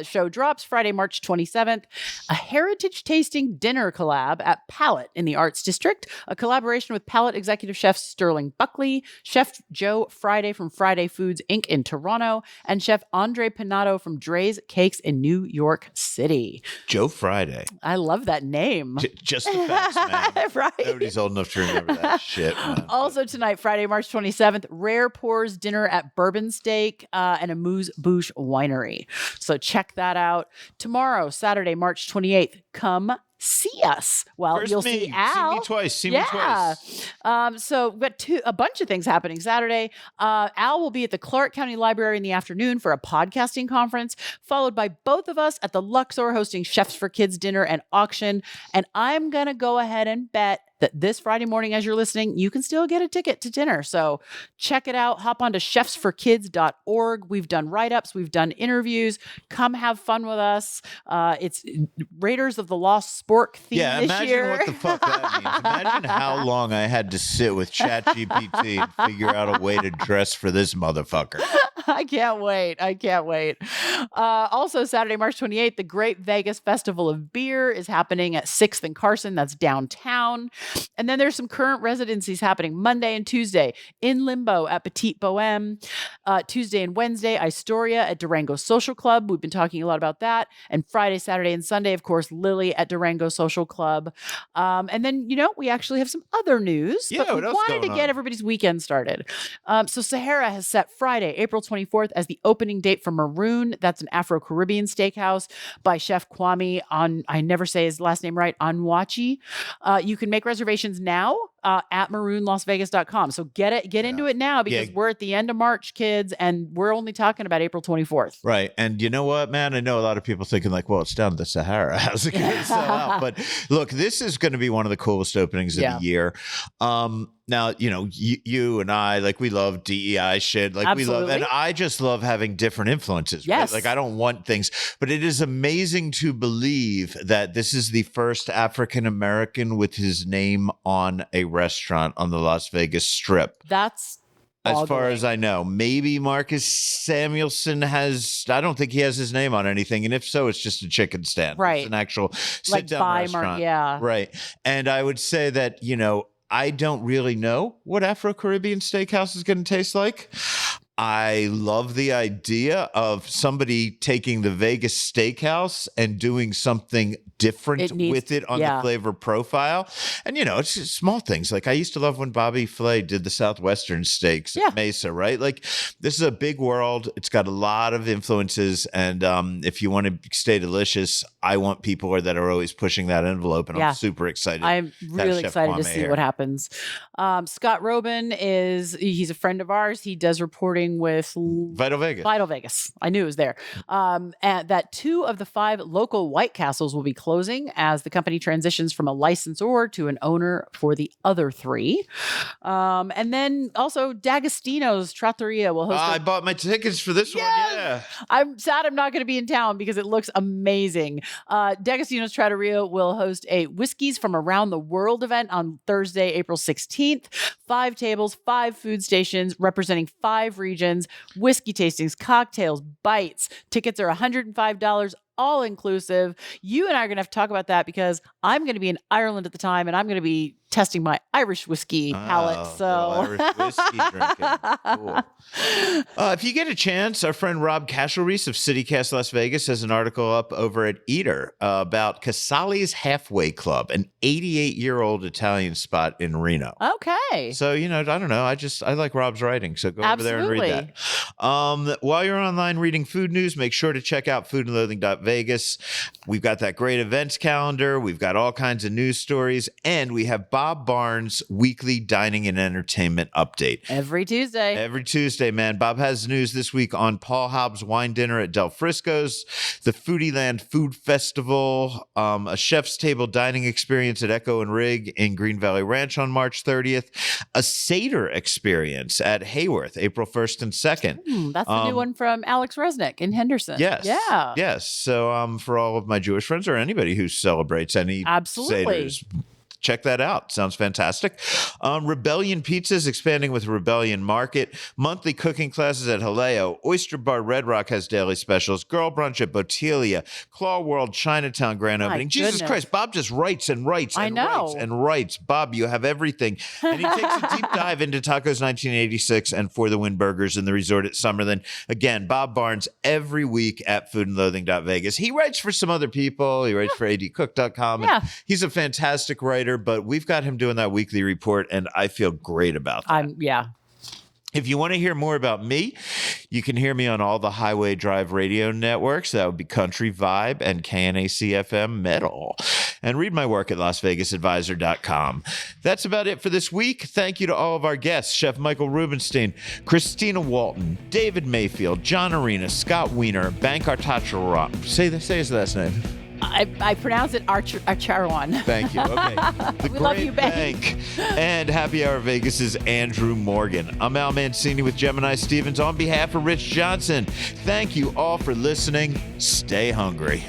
Speaker 2: show drops, Friday, March 27th, a heritage tasting dinner collab at Palette in the Arts District, a collaboration with Palette executive chef Sterling Buckley, Chef Joe Friday from Friday Foods Inc. in Toronto, and Chef Andre Pinato from Dre's Cakes in New York City.
Speaker 1: Joe Friday.
Speaker 2: I love that name.
Speaker 1: Just the facts, man.
Speaker 2: Right.
Speaker 1: Nobody's old enough to remember that shit, man.
Speaker 2: Also tonight, Friday, March 27th, Rare Pours dinner at Bourbon Steak and Amuse Bouche Winery. So check that out. Tomorrow, Saturday, March 28th, come see us. Well,
Speaker 1: First
Speaker 2: you'll
Speaker 1: me.
Speaker 2: see Al.
Speaker 1: See me twice. See me twice.
Speaker 2: So we've got a bunch of things happening Saturday. Al will be at the Clark County Library in the afternoon for a podcasting conference, followed by both of us at the Luxor hosting Chefs for Kids dinner and auction. And I'm going to go ahead and bet that this Friday morning, as you're listening, you can still get a ticket to dinner. So check it out. Hop on to chefsforkids.org. We've done write-ups. We've done interviews. Come have fun with us. It's Raiders of the Lost Spork theme this
Speaker 1: imagine
Speaker 2: year.
Speaker 1: what the fuck that means. Imagine how long I had to sit with ChatGPT and figure out a way to dress for this motherfucker.
Speaker 2: I can't wait. Also, Saturday, March 28th, the Great Vegas Festival of Beer is happening at 6th and Carson. That's downtown. And then there's some current residencies happening Monday and Tuesday in Limbo at Petite Bohème. Tuesday and Wednesday, Astoria at Durango Social Club. We've been talking a lot about that. And Friday, Saturday, and Sunday, of course, Lilli at Durango Social Club. And then, we actually have some other news.
Speaker 1: Yeah,
Speaker 2: but we
Speaker 1: what else
Speaker 2: wanted to
Speaker 1: going
Speaker 2: get
Speaker 1: on?
Speaker 2: everybody's weekend started. So Sahara has set Friday, April 24th as the opening date for Maroon. That's an Afro-Caribbean steakhouse by Chef Kwame I never say his last name right, Onwachi. You can make reservations now at maroonlasvegas.com. So get into it now because we're at the end of March, kids, and we're only talking about April 24th.
Speaker 1: Right. And you know what, man? I know a lot of people thinking like, well, it's down to the Sahara. How's it going to sell out? But look, this is going to be one of the coolest openings of the year. Now, you and I, like, we love DEI shit. Like,
Speaker 2: Absolutely.
Speaker 1: and I just love having different influences.
Speaker 2: Yes.
Speaker 1: Right? Like, I don't want things, but it is amazing to believe that this is the first African-American with his name on a restaurant on the Las Vegas Strip.
Speaker 2: That's
Speaker 1: as far as I know. Maybe Marcus Samuelson I don't think he has his name on anything. And if so, it's just a chicken stand.
Speaker 2: Right.
Speaker 1: It's an actual
Speaker 2: like
Speaker 1: sit-down restaurant.
Speaker 2: Yeah.
Speaker 1: Right. And I would say that, I don't really know what Afro-Caribbean steakhouse is going to taste like. I love the idea of somebody taking the Vegas Steakhouse and doing something different with it on the flavor profile. And, it's just small things. Like I used to love when Bobby Flay did the Southwestern steaks at Mesa, right? Like this is a big world. It's got a lot of influences. And if you want to stay delicious, I want people that are always pushing that envelope. And I'm super excited.
Speaker 2: I'm really excited to see what happens. Scott Robin he's a friend of ours. He does reporting with
Speaker 1: Vital
Speaker 2: Vegas. I knew it was there. And that 2 of the 5 local White Castles will be closing as the company transitions from a licensor to an owner for the other 3. And then also D'Agostino's Trattoria will host.
Speaker 1: I bought my tickets for this one. Yeah.
Speaker 2: I'm sad I'm not going to be in town because it looks amazing. D'Agostino's Trattoria will host a Whiskeys from Around the World event on Thursday, April 16th. 5 tables, 5 food stations representing 5 regions, whiskey tastings, cocktails, bites. Tickets are $105. All inclusive. You and I are going to have to talk about that because I'm going to be in Ireland at the time and I'm going to be testing my Irish whiskey palate. So
Speaker 1: Irish whiskey drinking. Cool. If you get a chance, our friend Rob Cashel-Reese of CityCast Las Vegas has an article up over at Eater about Casale's Halfway Club, an 88-year-old Italian spot in Reno.
Speaker 2: Okay.
Speaker 1: So, I don't know. I like Rob's writing. So go over there and read that. While you're online reading food news, make sure to check out foodandloathing.vegas. We've got that great events calendar. We've got all kinds of news stories. And we have Bob Barnes' weekly dining and entertainment update.
Speaker 2: Every Tuesday.
Speaker 1: Every Tuesday, man. Bob has news this week on Paul Hobbs' wine dinner at Del Frisco's, the Foodie Land Food Festival, a chef's table dining experience at Echo and Rig in Green Valley Ranch on March 30th, a Seder experience at Hayworth, April 1st and 2nd.
Speaker 2: That's the new one from Alex Resnick in Henderson.
Speaker 1: Yes.
Speaker 2: Yeah.
Speaker 1: Yes. So for all of my Jewish friends or anybody who celebrates any
Speaker 2: Absolutely.
Speaker 1: Seders, check that out. Sounds fantastic. Rebellion Pizzas expanding with Rebellion Market. Monthly cooking classes at Haleo. Oyster Bar Red Rock has daily specials. Girl Brunch at Botelia. Claw World Chinatown grand opening. Jesus
Speaker 2: goodness.
Speaker 1: Christ, Bob just writes and writes and
Speaker 2: I know.
Speaker 1: writes and writes. Bob, you have everything. And he takes a deep dive into Tacos 1986 and For the Win Burgers in the resort at Summerlin. Again, Bob Barnes every week at foodandloathing.vegas. He writes for some other people. He writes for adcook.com.
Speaker 2: Yeah.
Speaker 1: He's a fantastic writer, but we've got him doing that weekly report, and I feel great about that.
Speaker 2: Yeah.
Speaker 1: If you want to hear more about me, you can hear me on all the Highway Drive radio networks. That would be Country Vibe and KNAC-FM Metal. And read my work at LasVegasAdvisor.com. That's about it for this week. Thank you to all of our guests, Chef Michael Rubinstein, Christina Walton, David Mayfield, John Arena, Scott Weiner, Bank Artacharan. Say his last name.
Speaker 2: I pronounce it Archaron.
Speaker 1: Thank you. Okay. The
Speaker 2: We love you,
Speaker 1: Bank. And Happy Hour Vegas' Andrew Morgan. I'm Al Mancini with Gemini Stevens on behalf of Rich Johnson. Thank you all for listening. Stay hungry.